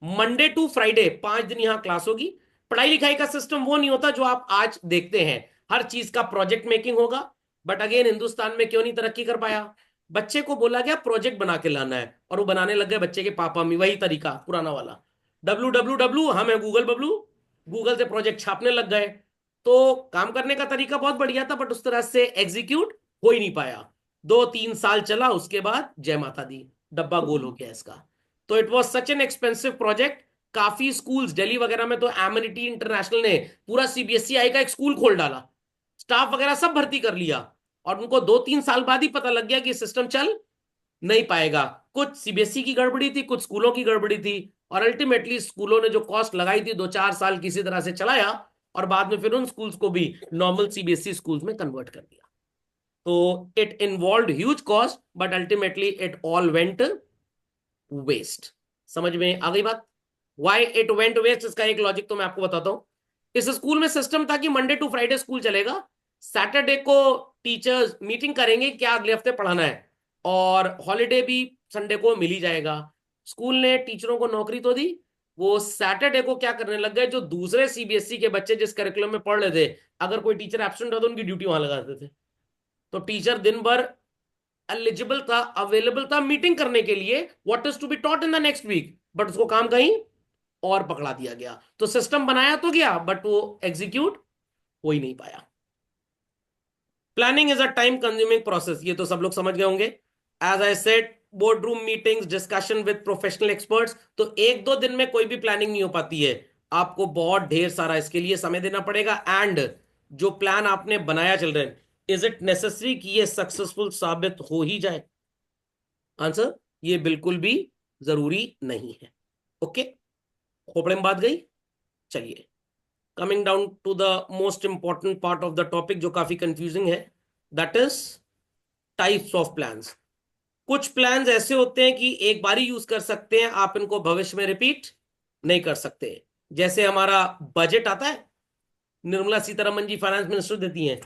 मंडे टू फ्राइडे 5 दिन यहां क्लास होगी। पढ़ाई लिखाई का सिस्टम वो नहीं होता जो आप आज देखते हैं, हर चीज का प्रोजेक्ट मेकिंग होगा। बट अगेन हिंदुस्तान में क्यों नहीं तरक्की कर पाया? बच्चे को बोला गया प्रोजेक्ट बना के लाना है और वो बनाने लग गए बच्चे के पापा मम्मी, वही तरीका पुराना वाला, WWW, हम है गूगल बबलू, गूगल से प्रोजेक्ट छापने लग गए। तो काम करने का तरीका बहुत बढ़िया था बट उस तरह से एग्जीक्यूट हो ही नहीं पाया। 2-3 साल चला, उसके बाद जय माता दी, डब्बा गोल हो गया इसका। तो it was such an expensive project. काफी स्कूल्स दिल्ली वगैरह में तो एमिनिटी इंटरनेशनल ने पूरा CBSE का एक स्कूल खोल डाला, स्टाफ वगैरह सब भर्ती कर लिया, और उनको 2-3 साल बाद ही पता लग गया कि सिस्टम चल नहीं पाएगा। कुछ CBSE की गड़बड़ी थी, कुछ स्कूलों की गड़बड़ी थी, और अल्टीमेटली स्कूलों ने जो कॉस्ट लगाई थी 2-4 साल किसी तरह से चलाया, और बाद में फिर उन स्कूल्स को भी नॉर्मल CBSE स्कूल्स में कन्वर्ट कर दिया। तो it involve huge cost but ultimately it all went waste. समझ में आ गई बात? वाई इट वेंट वेस्ट, इसका एक लॉजिक तो मैं आपको बताता हूं। इस स्कूल में सिस्टम था कि मंडे टू फ्राइडे स्कूल चलेगा, सैटरडे को टीचर्स मीटिंग करेंगे क्या अगले हफ्ते पढ़ाना है, और हॉलीडे भी संडे को मिल ही जाएगा। स्कूल ने टीचरों को नौकरी तो दी, वो सैटरडे को क्या करने लग गए, जो दूसरे CBSE के बच्चे जिस करिकुलम में पढ़ रहे थे, अगर कोई टीचर एब्सेंट हो तो उनकी ड्यूटी वहां लगा देते थे। तो टीचर दिन भर एलिजिबल था, अवेलेबल था मीटिंग करने के लिए, what is to be taught in the next week, but उसको काम कहीं और पकड़ा दिया गया। तो सिस्टम बनाया तो गया बट वो एग्जीक्यूट हो ही नहीं पाया। Planning is a time consuming process, ये तो सब लोग समझ गए होंगे। As I said board room meetings, discussion with professional experts. तो एक दो दिन में कोई भी प्लानिंग नहीं हो पाती है, आपको बहुत ढेर सारा इसके लिए समय देना पड़ेगा। एंड जो प्लान आपने बनाया चिल्ड्रन, इज इट नेसेसरी कि ये सक्सेसफुल साबित हो ही जाए? आंसर, ये बिल्कुल भी जरूरी नहीं है। ओके, खोपड़े में बात गई। चलिए, coming down to the most important part of the topic, जो काफी कंफ्यूजिंग है, that is types of plans. कुछ प्लान्स ऐसे होते हैं कि एक बार ही यूज कर सकते हैं, आप इनको भविष्य में रिपीट नहीं कर सकते। जैसे हमारा बजट आता है, निर्मला सीतारमन जी फाइनेंस मिनिस्टर देती हैं,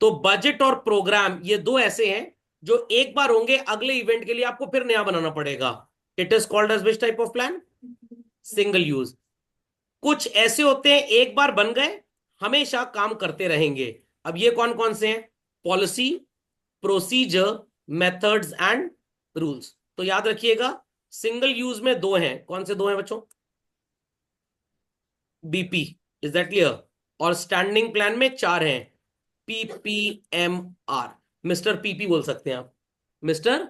तो बजट और प्रोग्राम ये दो ऐसे हैं जो एक बार होंगे, अगले इवेंट के लिए आपको फिर नया बनाना पड़ेगा। It is called as which type of plan? Single use. कुछ ऐसे होते हैं एक बार बन गए, हमेशा काम करते रहेंगे। अब ये कौन कौन से हैं? Policy, procedure, methods and rules. तो याद रखिएगा, सिंगल यूज में दो हैं। कौन से दो हैं बच्चों? BP, is that clear? और स्टैंडिंग प्लान में चार हैं, पीपीएमआर। मिस्टर पीपी बोल सकते हैं आप, मिस्टर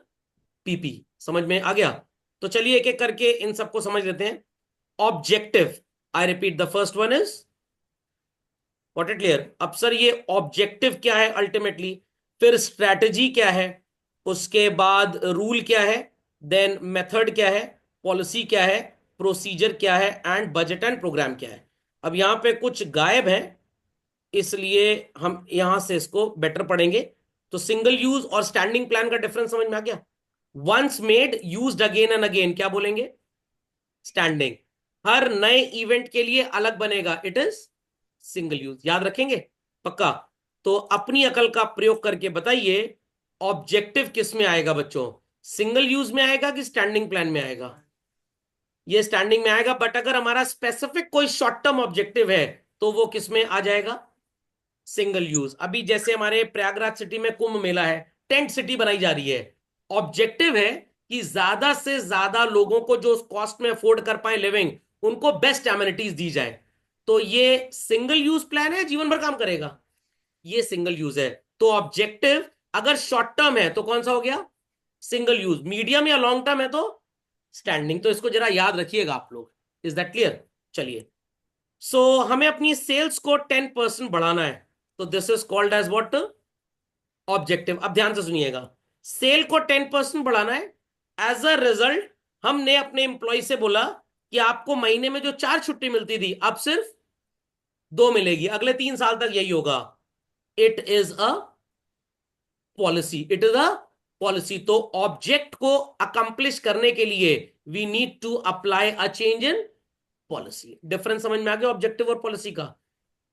पीपी। समझ में आ गया? तो चलिए एक एक करके इन सबको समझ लेते हैं। Objective, I repeat, the first one is what it clear? अब सर ये ऑब्जेक्टिव क्या है अल्टीमेटली, फिर स्ट्रैटेजी क्या है, उसके बाद रूल क्या है, देन मेथड क्या है, पॉलिसी क्या है, प्रोसीजर क्या है, एंड बजट एंड प्रोग्राम क्या है। अब यहां पे कुछ गायब है, इसलिए हम यहां से इसको बेटर पढ़ेंगे। तो सिंगल यूज और स्टैंडिंग प्लान का डिफरेंस समझ में आ गया? Once made used again and again क्या बोलेंगे? स्टैंडिंग। हर नए इवेंट के लिए अलग बनेगा, इट इज सिंगल यूज। याद रखेंगे? पक्का? तो अपनी अकल का प्रयोग करके बताइए, ऑब्जेक्टिव किस में आएगा बच्चों? सिंगल यूज में आएगा कि स्टैंडिंग प्लान में आएगा? ये स्टैंडिंग में आएगा, बट अगर हमारा स्पेसिफिक कोई शॉर्ट टर्म ऑब्जेक्टिव है तो वो किस में आ जाएगा? Single use. अभी जैसे हमारे प्रयागराज सिटी में कुंभ मेला है, टेंट सिटी बनाई जा रही है, ऑब्जेक्टिव है कि ज्यादा से ज्यादा लोगों को जो कॉस्ट में अफोर्ड कर पाए लिविंग, उनको बेस्ट एमिनिटीज दी जाए। तो ये सिंगल यूज प्लान है, जीवन भर काम करेगा, ये सिंगल यूज है। तो ऑब्जेक्टिव अगर शॉर्ट टर्म है तो कौन सा हो गया? Single use. मीडियम या लॉन्ग टर्म है तो स्टैंडिंग। तो इसको जरा याद रखिएगा आप लोग। Is that clear? चलिए, सो हमें अपनी सेल्स को 10% बढ़ाना है, तो this is called as what? Objective. अब ध्यान से सुनिएगा, सेल को 10% बढ़ाना है। एज अ रिजल्ट हमने अपने एम्प्लॉय से बोला कि आपको महीने में जो 4 छुट्टी मिलती थी अब सिर्फ 2 मिलेगी, अगले 3 साल तक यही होगा। It is a policy, it is a policy. तो ऑब्जेक्ट को अकम्प्लिश करने के लिए we need to apply a change in policy. Difference समझ में आ गया ऑब्जेक्टिव और पॉलिसी का?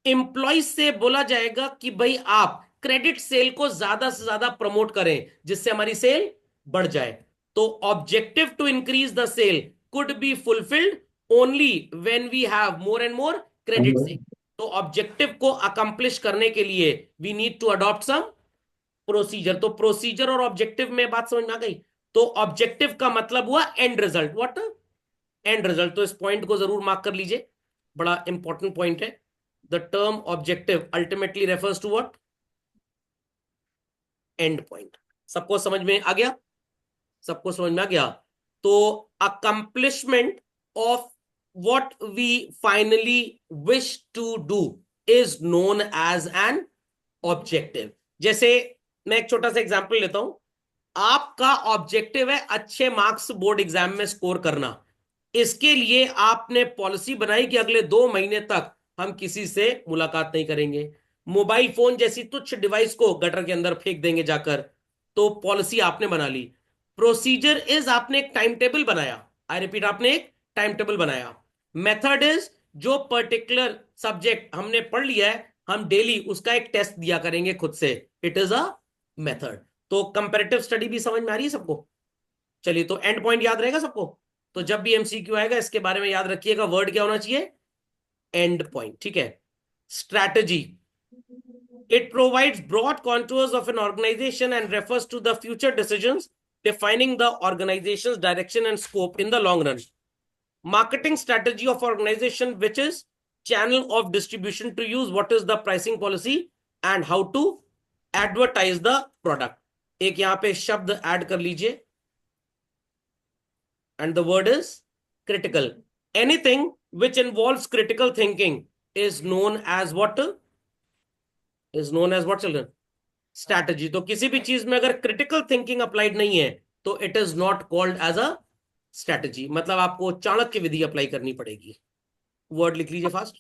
एम्प्लॉय से बोला जाएगा कि भाई आप क्रेडिट सेल को ज्यादा से ज्यादा प्रमोट करें जिससे हमारी सेल बढ़ जाए। तो objective to increase the sale could be fulfilled only when we have more and more credit sale. तो ऑब्जेक्टिव को अकम्प्लिश करने के लिए we need to adopt some procedure. तो प्रोसीजर और ऑब्जेक्टिव में बात समझ में आ गई? तो ऑब्जेक्टिव का मतलब हुआ end result. What? End result. तो इस पॉइंट को जरूर मार्क कर लीजिए, बड़ा इंपॉर्टेंट पॉइंट है। The term objective ultimately refers to what? End point. सबको समझ में आ गया? सबको समझ में आ गया? तो accomplishment of what we finally wish to do is known as an objective. जैसे मैं एक छोटा सा एग्जांपल लेता हूं, आपका ऑब्जेक्टिव है अच्छे मार्क्स बोर्ड एग्जाम में स्कोर करना। इसके लिए आपने पॉलिसी बनाई कि अगले 2 महीने तक हम किसी से मुलाकात नहीं करेंगे, मोबाइल फोन जैसी तुच्छ डिवाइस को गटर के अंदर फेंक देंगे जाकर। तो पॉलिसी आपने बना ली। प्रोसीजर इज आपने एक टाइम टेबल बनाया, आई रिपीट, आपने एक टाइम टेबल बनाया। मेथड इज जो पर्टिकुलर सब्जेक्ट हमने पढ़ लिया है, हम डेली उसका एक टेस्ट दिया करेंगे खुद से, इट इज अ मेथड। तो कंपैरेटिव स्टडी भी समझ में आ रही है सबको? चलिए, तो एंड पॉइंट याद रहेगा सबको? तो जब भी एमसीक्यू आएगा इसके बारे में याद रखिएगा, वर्ड क्या होना चाहिए? End point. ठीक है। Strategy, it provides broad contours of an organization and refers to the future decisions defining the organization's direction and scope in the long run. Marketing strategy of organization, which is channel of distribution to use, what is the pricing policy and how to advertise the product. एक यहां पे शब्द add कर लीजिए, and the word is critical. Anything which involves critical thinking is known as what? Is known as what, children? Strategy. तो किसी भी चीज में अगर क्रिटिकल थिंकिंग अप्लाइड नहीं है तो it is not called as a strategy, मतलब आपको चाणक्य विधि अप्लाई करनी पड़ेगी। वर्ड लिख लीजिए फास्ट।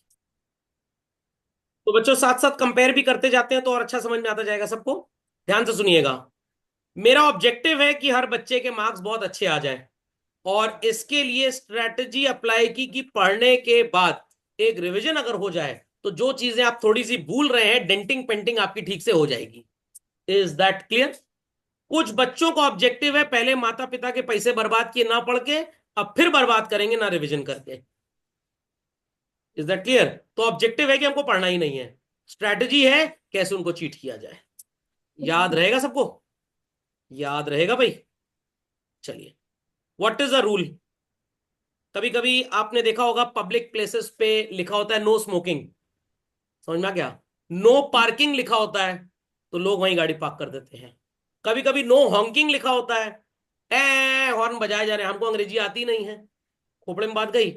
तो बच्चों साथ साथ कंपेयर भी करते जाते हैं तो और अच्छा समझ में आता जाएगा सबको। ध्यान से सुनिएगा। मेरा ऑब्जेक्टिव है कि हर बच्चे के मार्क्स बहुत अच्छे आ जाए, और इसके लिए स्ट्रेटजी अप्लाई की कि पढ़ने के बाद एक रिवीजन अगर हो जाए तो जो चीजें आप थोड़ी सी भूल रहे हैं, डेंटिंग पेंटिंग आपकी ठीक से हो जाएगी। Is that clear? कुछ बच्चों का ऑब्जेक्टिव है पहले माता पिता के पैसे बर्बाद किए ना पढ़ के, अब फिर बर्बाद करेंगे ना रिवीजन करके। Is that clear? तो ऑब्जेक्टिव है कि हमको पढ़ना ही नहीं है, स्ट्रैटेजी है कैसे उनको चीट किया जाए। याद रहेगा सबको? याद रहेगा भाई? चलिए, व्हाट इज अ रूल? कभी कभी आपने देखा होगा पब्लिक प्लेसेस पे लिखा होता है नो स्मोकिंग, समझ में आ गया? नो पार्किंग लिखा होता है तो लोग वहीं गाड़ी पार्क कर देते हैं। कभी कभी नो हॉन्किंग लिखा होता है, ए हॉर्न बजाए जा रहे हैं, हमको अंग्रेजी आती नहीं है, खोपड़े में बात गई।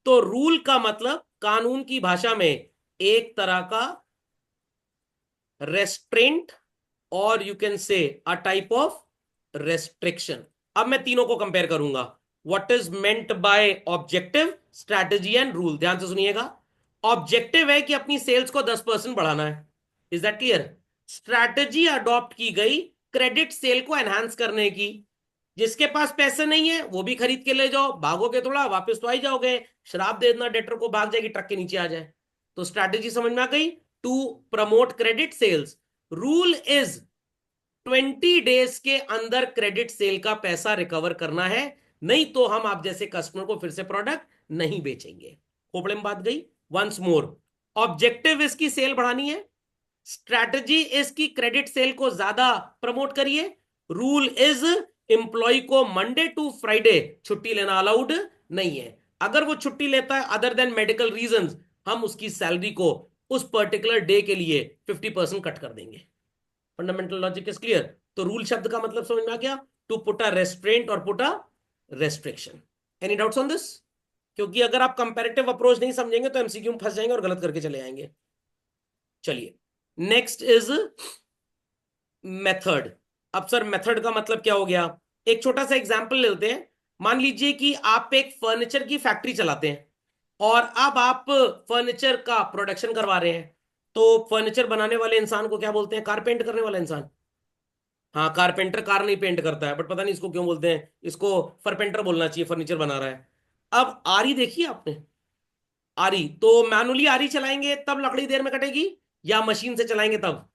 तो रूल का मतलब कानून की भाषा में एक तरह का रेस्ट्रेंट, और you can say a type of restriction. अब मैं तीनों को कंपेयर करूंगा। What is meant by objective, strategy and rule. ध्यान से सुनिएगा। ऑब्जेक्टिव है कि अपनी सेल्स को 10% बढ़ाना है। Is that clear? Strategy adopt की गई क्रेडिट सेल को एनहांस करने की। जिसके पास पैसे नहीं है वो भी खरीद के ले जाओ, भागोगे थोड़ा वापस तो आ ही जाओगे, शराब दे देना डेटर को, भाग जाएगी, ट्रक के नीचे आ जाए। तो स्ट्रैटेजी समझ में आ गई, to promote credit sales. Rule is 20 days के अंदर क्रेडिट सेल का पैसा रिकवर करना है, नहीं तो हम आप जैसे कस्टमर को फिर से प्रोडक्ट नहीं बेचेंगे। खोपड़े में बात गई? वंस मोर, ऑब्जेक्टिव इसकी सेल बढ़ानी है, स्ट्रैटेजी इसकी क्रेडिट सेल को ज्यादा प्रमोट करिए, रूल इज एम्प्लॉय को मंडे टू फ्राइडे छुट्टी लेना अलाउड नहीं है। अगर वो छुट्टी लेता है अदर देन मेडिकल रीजंस, हम उसकी सैलरी को उस पर्टिकुलर डे के लिए 50% कट कर देंगे। Fundamental logic is clear? तो रूल शब्द का मतलब समझ में आ गया, टू पुट अ रेस्ट्रेंट और put a restriction. Any doubts on this? क्योंकि अगर आप कंपैरेटिव अप्रोच नहीं समझेंगे तो एमसीक्यू में फंस जाएंगे और गलत करके चले आएंगे। चलिए, नेक्स्ट इज मेथड। अब सर मेथड का मतलब क्या हो गया? एक छोटा सा एग्जांपल लेते हैं। मान लीजिए कि आप एक फर्नीचर की फैक्ट्री चलाते हैं और अब आप फर्नीचर का प्रोडक्शन करवा रहे हैं। तो फर्नीचर बनाने वाले इंसान को क्या बोलते हैं? कारपेंट करने वाला इंसान। हाँ, कारपेंटर कार नहीं पेंट करता है, बट पता नहीं इसको क्यों बोलते हैं, इसको फरपेंटर बोलना चाहिए, फर्नीचर बना रहा है। अब आरी देखी आपने? आरी तो मैनुअली आरी चलाएंगे तब लकड़ी देर में कटेगी, या मशीन से चलाएंगे तब?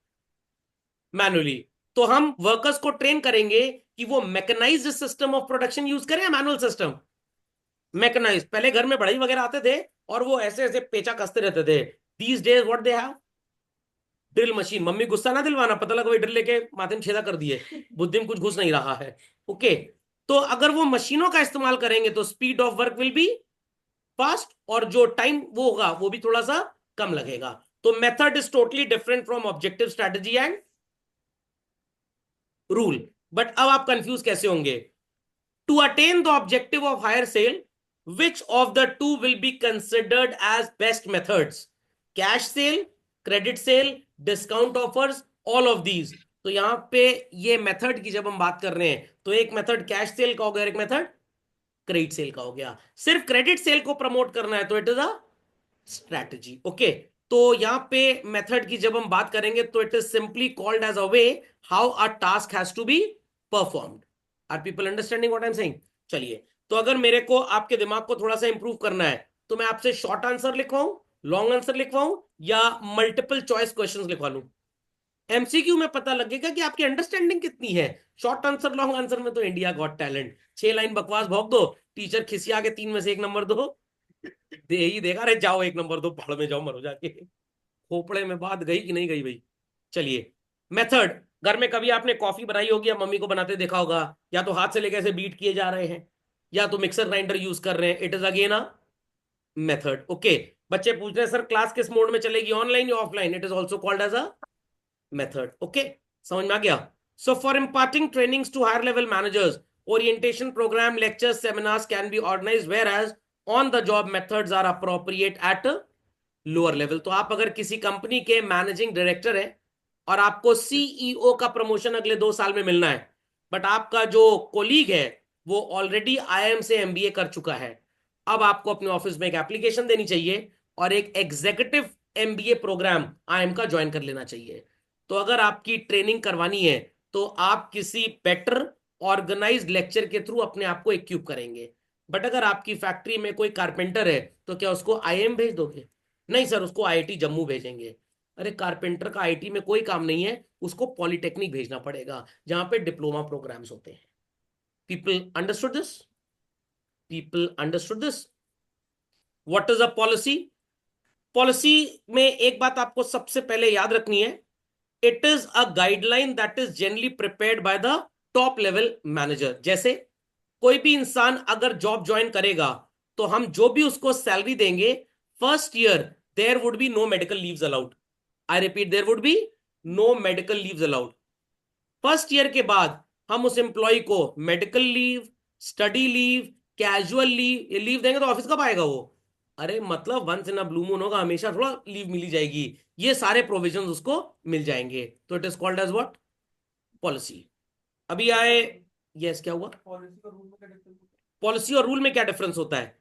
मैनुअली। तो हम वर्कर्स को ट्रेन करेंगे कि वो mechanised system of production use करें या मैनुअल सिस्टम? मैकेनाइज। पहले घर में बढ़ई वगैरह आते थे और वो ऐसे ऐसे पेचा कसते रहते थे। These days what they have? Drill machine. Mummy गुस्सा ना दिलवाना, पता लगा वही ड्रिल लेके माथे में छेदा कर दिए, बुद्धि में कुछ घुस नहीं रहा है। ओके, तो अगर वो मशीनों का इस्तेमाल करेंगे तो speed of work will be fast, और जो टाइम वो होगा वो भी थोड़ा सा कम लगेगा। तो method is totally different from objective, strategy and rule. But अब आप कंफ्यूज कैसे होंगे? To attain the objective of higher sale, which of the two will be considered as best methods? Cash sale, credit sale, discount offers, all of these। तो यहां पे ये method की जब हम बात कर रहे हैं तो एक मेथड कैश सेल का हो गया, एक मेथड क्रेडिट सेल का हो गया। सिर्फ क्रेडिट सेल को प्रमोट करना है तो it is a strategy. Okay, तो यहां पे मेथड की जब हम बात करेंगे तो it is simply called as a way how a task has to be performed. Are people understanding what I am saying? चलिए, तो अगर मेरे को आपके दिमाग को थोड़ा सा इंप्रूव करना है तो मैं आपसे शॉर्ट आंसर लिखवाऊं, लॉन्ग आंसर लिखवाऊं, या मल्टीपल चॉइस क्वेश्चंस लिखवा लूं? एमसीक्यू में पता लगेगा कि आपकी अंडरस्टैंडिंग कितनी है। शॉर्ट आंसर लॉन्ग आंसर में तो इंडिया गॉट टैलेंट, 6 लाइन बकवास भोंक दो, टीचर खिसिया के 3 में से 1 नंबर दो, दे ही देगा। अरे जाओ 1 नंबर दो, भाड़ में जाओ, मरो जाके। खोपड़े में बात गई कि नहीं गई भाई? चलिए, मेथड। घर में कभी आपने कॉफी बनाई होगी या मम्मी को बनाते देखा होगा, या तो हाथ से लेके ऐसे बीट किए जा रहे हैं या तो मिक्सर ग्राइंडर यूज कर रहे हैं, it is again a method. Okay, बच्चे पूछ रहे हैं सर क्लास किस मोड में चलेगी, ऑनलाइन या offline? It is also called as a method. Okay, समझ में आ गया? So for imparting trainings to higher level managers, orientation programme, lectures, seminars can be organised whereas on the job methods are appropriate at lower level. तो आप अगर किसी company के managing director है और आपको सीईओ का प्रमोशन अगले 2 साल में मिलना है, बट आपका जो कोलीग है वो ऑलरेडी आईआईएम से एमबीए कर चुका है, अब आपको अपने ऑफिस में एक एप्लीकेशन देनी चाहिए और एक एग्जीक्यूटिव एमबीए प्रोग्राम आईआईएम का ज्वाइन कर लेना चाहिए। तो अगर आपकी ट्रेनिंग करवानी है तो आप किसी बेटर ऑर्गेनाइज्ड लेक्चर के थ्रू अपने आप को इक्विप करेंगे। बट अगर आपकी फैक्ट्री में कोई कारपेंटर है तो क्या उसको आईआईएम भेज दोगे? नहीं सर, उसको आईआईटी जम्मू भेजेंगे। अरे कारपेंटर का आईआईटी में कोई काम नहीं है, उसको पॉलिटेक्निक भेजना पड़ेगा जहां पे डिप्लोमा प्रोग्राम्स होते हैं। People understood this? People understood this? What is a policy? Policy में एक बात आपको सबसे पहले याद रखनी है, it is a guideline that is generally prepared by the top level manager. जैसे कोई भी इंसान अगर जॉब ज्वाइन करेगा तो हम जो भी उसको सैलरी देंगे, first year there would be no medical leaves allowed. I repeat, there would be no medical leaves allowed. First year के बाद हम उस एम्प्लॉय को medical leave, study leave, casual leave, ये लीव देंगे तो ऑफिस कब आएगा वो? अरे मतलब once in a blue moon होगा, हमेशा थोड़ा लीव मिली जाएगी। ये सारे प्रोविजन उसको मिल जाएंगे। तो it is called as what? Policy. अभी आए, यस क्या हुआ? पॉलिसी और रूल में क्या डिफरेंस होता है,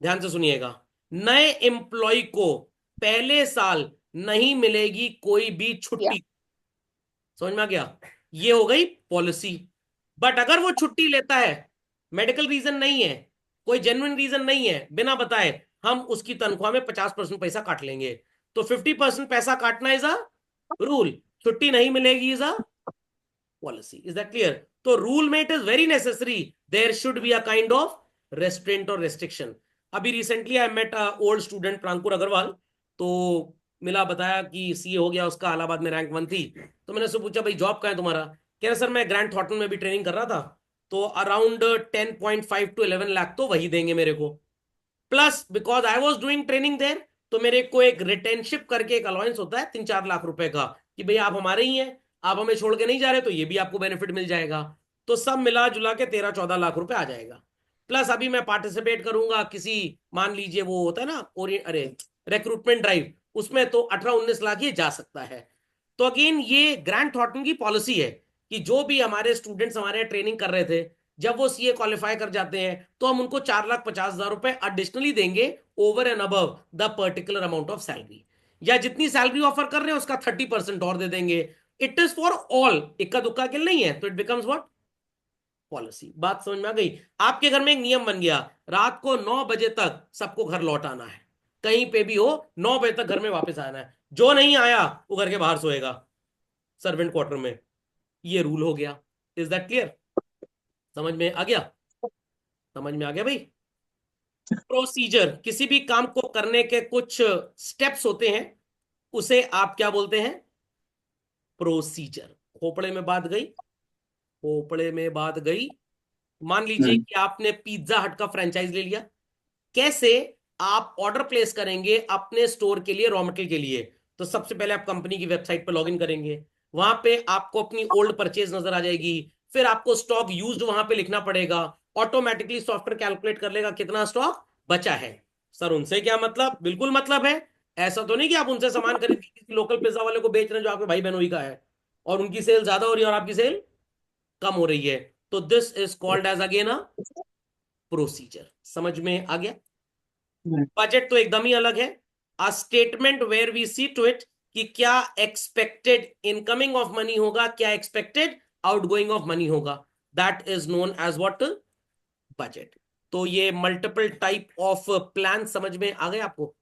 ध्यान से सुनिएगा। नए एम्प्लॉय को पहले साल नहीं मिलेगी कोई भी छुट्टी। समझ में आ गया? ये हो गई पॉलिसी। बट अगर वो छुट्टी लेता है, मेडिकल रीजन नहीं है, कोई जेन्युइन रीजन नहीं है, बिना बताए, हम उसकी तनख्वाह में 50% पैसा काट लेंगे। तो 50% पैसा काटना इज अ रूल, छुट्टी नहीं मिलेगी is a policy. Is that clear? तो रूल में it is very necessary there should be a kind of restraint और रेस्ट्रिक्शन। अभी recently I met old student Prankur Agarwal, तो मिला, बताया कि सीए हो गया उसका, इलाहाबाद में रैंक 1 थी। तो मैंने उससे पूछा भाई जॉब कहाँ है तुम्हारा? कह रहा सर मैं ग्रैंड थॉर्टन में भी ट्रेनिंग कर रहा था, तो अराउंड 10.5 to 11 लाख तो वही देंगे मेरे को, plus because I was doing training there, तो मेरे को एक रिटेनशिप करके एक अलाउंस होता है 3-4 लाख रुपए का, कि भाई आप हमारे ही हैं, आप हमें छोड़ के नहीं जा रहे, तो ये भी आपको बेनिफिट मिल जाएगा। तो सब मिला जुला के 13-14 लाख रुपए आ जाएगा। प्लस अभी मैं पार्टिसिपेट करूंगा किसी, मान लीजिए वो होता है ना अरे रिक्रूटमेंट ड्राइव, उसमें तो 18-19 लाख ये जा सकता है। तो अगेन ये ग्रैंड थॉर्टन की पॉलिसी है कि जो भी हमारे स्टूडेंट्स हमारे ट्रेनिंग कर रहे थे, जब वो सीए क्वालिफाई कर जाते हैं तो हम उनको 4,50,000 रुपए एडिशनली देंगे over and above the particular amount of salary, या जितनी सैलरी ऑफर कर रहे हैं उसका 30% और दे देंगे। इट इज फॉर ऑल, इक्का दुक्का के नहीं है, तो इट बिकम्स व्हाट? पॉलिसी। बात समझ में आ गई? आपके घर में एक नियम बन गया, रात को 9 बजे तक सबको घर लौट आना है, कहीं पे भी हो 9 बजे तक घर में वापस आना है, जो नहीं आया वो घर के बाहर सोएगा, सर्वेंट क्वार्टर में। ये रूल हो गया। Is that clear? समझ में आ गया? समझ में आ गया भाई? प्रोसीजर, किसी भी काम को करने के कुछ स्टेप्स होते हैं, उसे आप क्या बोलते हैं? प्रोसीजर। खोपड़े में बात गई? खोपड़े में बात गई। मान लीजिए हम्म। कि आपने पिज्जा हट का फ्रेंचाइज ले लिया। कैसे आप ऑर्डर प्लेस करेंगे अपने स्टोर के लिए, रॉ मटेरियल के लिए? तो सबसे पहले आप कंपनी की वेबसाइट पर लॉगिन करेंगे, वहां पे आपको अपनी ओल्ड परचेज नजर आ जाएगी, फिर आपको स्टॉक यूज्ड वहां पे लिखना पड़ेगा, ऑटोमेटिकली सॉफ्टवेयर कैलकुलेट कर लेगा कितना स्टॉक बचा है। सर उनसे क्या मतलब? बिल्कुल मतलब है। ऐसा तो नहीं कि आप उनसे सामान खरीद के किसी लोकल पिज्जा वाले को बेच रहे हैं जो आपके भाई बहनोई का है, और उनकी सेल ज्यादा हो रही है और आपकी सेल कम हो रही है। तो this is called as again a procedure. समझ में आ गया? बजट तो एकदम ही अलग है, a statement where we see to it कि क्या एक्सपेक्टेड इनकमिंग ऑफ मनी होगा, क्या एक्सपेक्टेड आउटगोइंग ऑफ मनी होगा, that is known as what? Budget. तो ये मल्टीपल टाइप ऑफ प्लान समझ में आ गए आपको?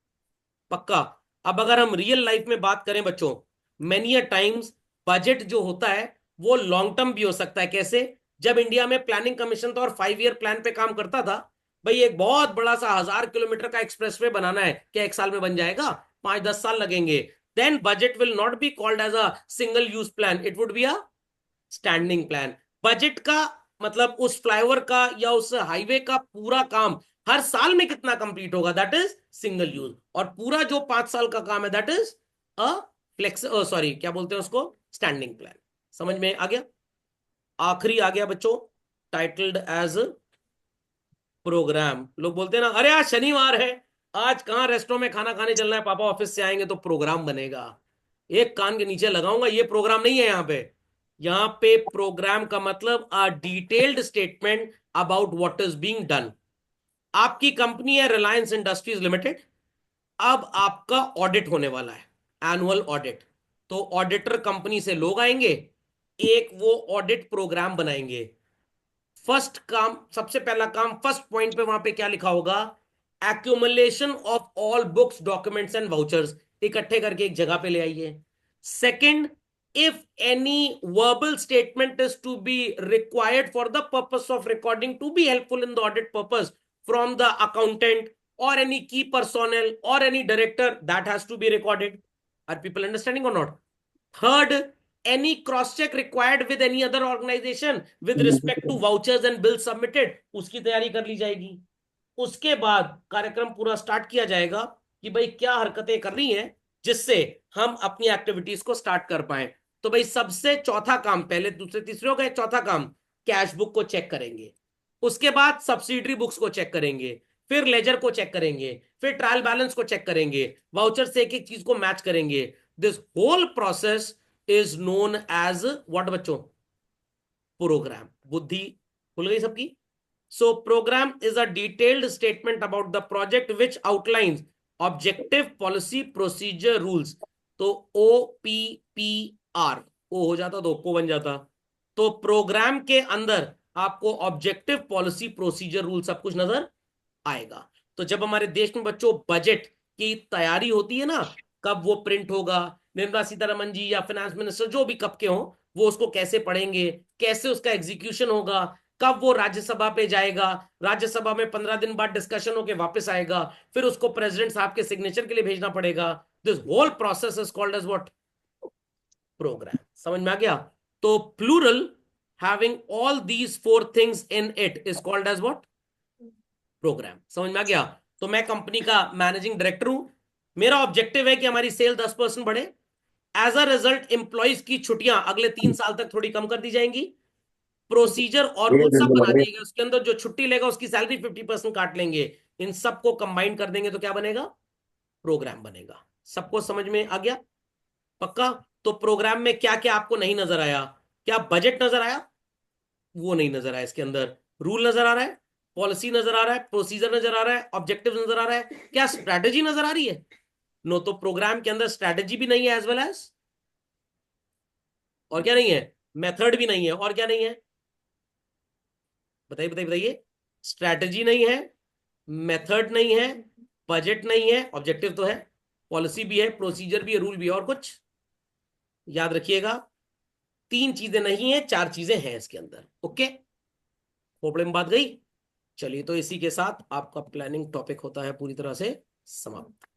पक्का? अब अगर हम रियल लाइफ में बात करें बच्चों, मेनी अ टाइम्स बजट जो होता है वो लॉन्ग टर्म भी हो सकता है। कैसे? जब इंडिया में प्लानिंग कमीशन था और 5 ईयर प्लान पे काम करता था, भाई एक बहुत बड़ा सा 1,000 किलोमीटर का एक्सप्रेसवे बनाना है, क्या 1 साल में बन जाएगा? 5-10 साल लगेंगे। Then budget will not be called as a single use plan, it would be a standing plan. Budget का मतलब उस फ्लाईओवर का या उस हाईवे का पूरा काम हर साल में कितना कंप्लीट होगा, दैट इज सिंगल यूज। और पूरा जो 5 साल का काम है that is a flex, sorry क्या बोलते हैं उसको, स्टैंडिंग प्लान। समझ में आ गया? आखिरी आ गया बच्चों, टाइटल्ड एज प्रोग्राम। लोग बोलते हैं ना, अरे आज शनिवार है, आज कहाँ रेस्टोरेंट में खाना खाने चलना है, पापा ऑफिस से आएंगे तो प्रोग्राम बनेगा। एक कान के नीचे लगाऊंगा, ये प्रोग्राम नहीं है यहाँ पे। यहाँ पे प्रोग्राम का मतलब अ detailed statement about what is being done. आपकी कंपनी है रिलायंस इंडस्ट्रीज लिमिटेड, अब आपका ऑडिट होने वाला है, एनुअल ऑडिट। तो ऑडिटर कंपनी से लोग आएंगे, एक वो ऑडिट प्रोग्राम बनाएंगे। फर्स्ट काम, सबसे पहला काम, फर्स्ट पॉइंट पे वहां पे क्या लिखा होगा, accumulation of all books documents and vouchers, इकट्ठे करके एक जगह पे ले आइए। Second, if any verbal statement is to be required for the purpose of recording to be helpful in the audit purpose from the accountant or any key personnel or any director, that has to be recorded. Are people understanding or not? Third, any cross check required with any other organization with respect to vouchers and bills submitted, उसकी तैयारी कर ली जाएगी। उसके बाद कार्यक्रम पूरा start किया जाएगा कि भाई क्या हरकतें कर रही हैं जिससे हम अपनी एक्टिविटीज को स्टार्ट कर पाए। तो भाई सबसे चौथा काम, पहले दूसरे तीसरे हो गए, चौथा काम कैश बुक को चेक करेंगे। उसके बाद सब्सिडरी बुक्स को चेक करेंगे, फिर लेजर को चेक करेंगे, फिर ट्रायल बैलेंस को चेक करेंगे, वाउचर से एक एक चीज को मैच करेंगे। This whole process is known as what बच्चों? प्रोग्राम। बुद्धि खुल गई सबकी? So programme is a detailed statement about the project which outlines objective, policy, procedure, rules. तो OPPR, ओ हो जाता तो ओप्पो बन जाता। तो प्रोग्राम के अंदर आपको ऑब्जेक्टिव, पॉलिसी, प्रोसीजर, रूल सब कुछ नजर आएगा। तो जब हमारे देश में बच्चों बजट की तैयारी होती है ना, कब वो प्रिंट होगा, निर्मला सीतारमन जी या फाइनेंस मिनिस्टर जो भी कब के हो, वो उसको कैसे पढ़ेंगे, कैसे उसका एग्जीक्यूशन होगा, कब वो राज्यसभा पे जाएगा, राज्यसभा में 15 दिन बाद डिस्कशन होके वापस आएगा, फिर उसको प्रेसिडेंट साहब के सिग्नेचर के लिए भेजना पड़ेगा। This whole process is called as what? Programme. समझ में आ गया? तो plural having all these 4 things in it is called as what? Programme. समझ में आ गया? तो मैं कंपनी का मैनेजिंग डायरेक्टर हूं, मेरा ऑब्जेक्टिव है कि हमारी सेल 10% बढ़े। एज अ रिजल्ट एम्प्लॉइज की छुट्टियां अगले 3 साल तक थोड़ी कम कर दी जाएंगी। प्रोसीजर और रूल सब बना दिए गए, उसके अंदर जो छुट्टी लेगा उसकी सैलरी 50% काट लेंगे। इन सबको कंबाइन कर देंगे तो क्या बनेगा? प्रोग्राम बनेगा। सबको समझ में आ गया? पक्का? तो प्रोग्राम में क्या क्या आपको नहीं नजर आया? क्या बजट नजर आया? वो नहीं नजर आया इसके अंदर। रूल नजर आ रहा है, पॉलिसी नजर आ रहा है, प्रोसीजर नजर आ रहा है, ऑब्जेक्टिव नजर आ रहा है, क्या स्ट्रैटेजी नजर आ रही है? नो। तो प्रोग्राम के अंदर स्ट्रैटेजी भी नहीं है एज वेल एज, और क्या नहीं है? मेथड भी नहीं है, और क्या नहीं है? बताइए बताइए बताइए। स्ट्रैटेजी नहीं है, मेथड नहीं है, बजट नहीं है, ऑब्जेक्टिव तो है, पॉलिसी भी है, प्रोसीजर भी है, रूल भी है, और कुछ याद रखिएगा, 3 चीजें नहीं है, 4 चीजें हैं इसके अंदर। ओके, खोपड़े में बात गई? चलिए, तो इसी के साथ आपका प्लानिंग टॉपिक होता है पूरी तरह से समाप्त।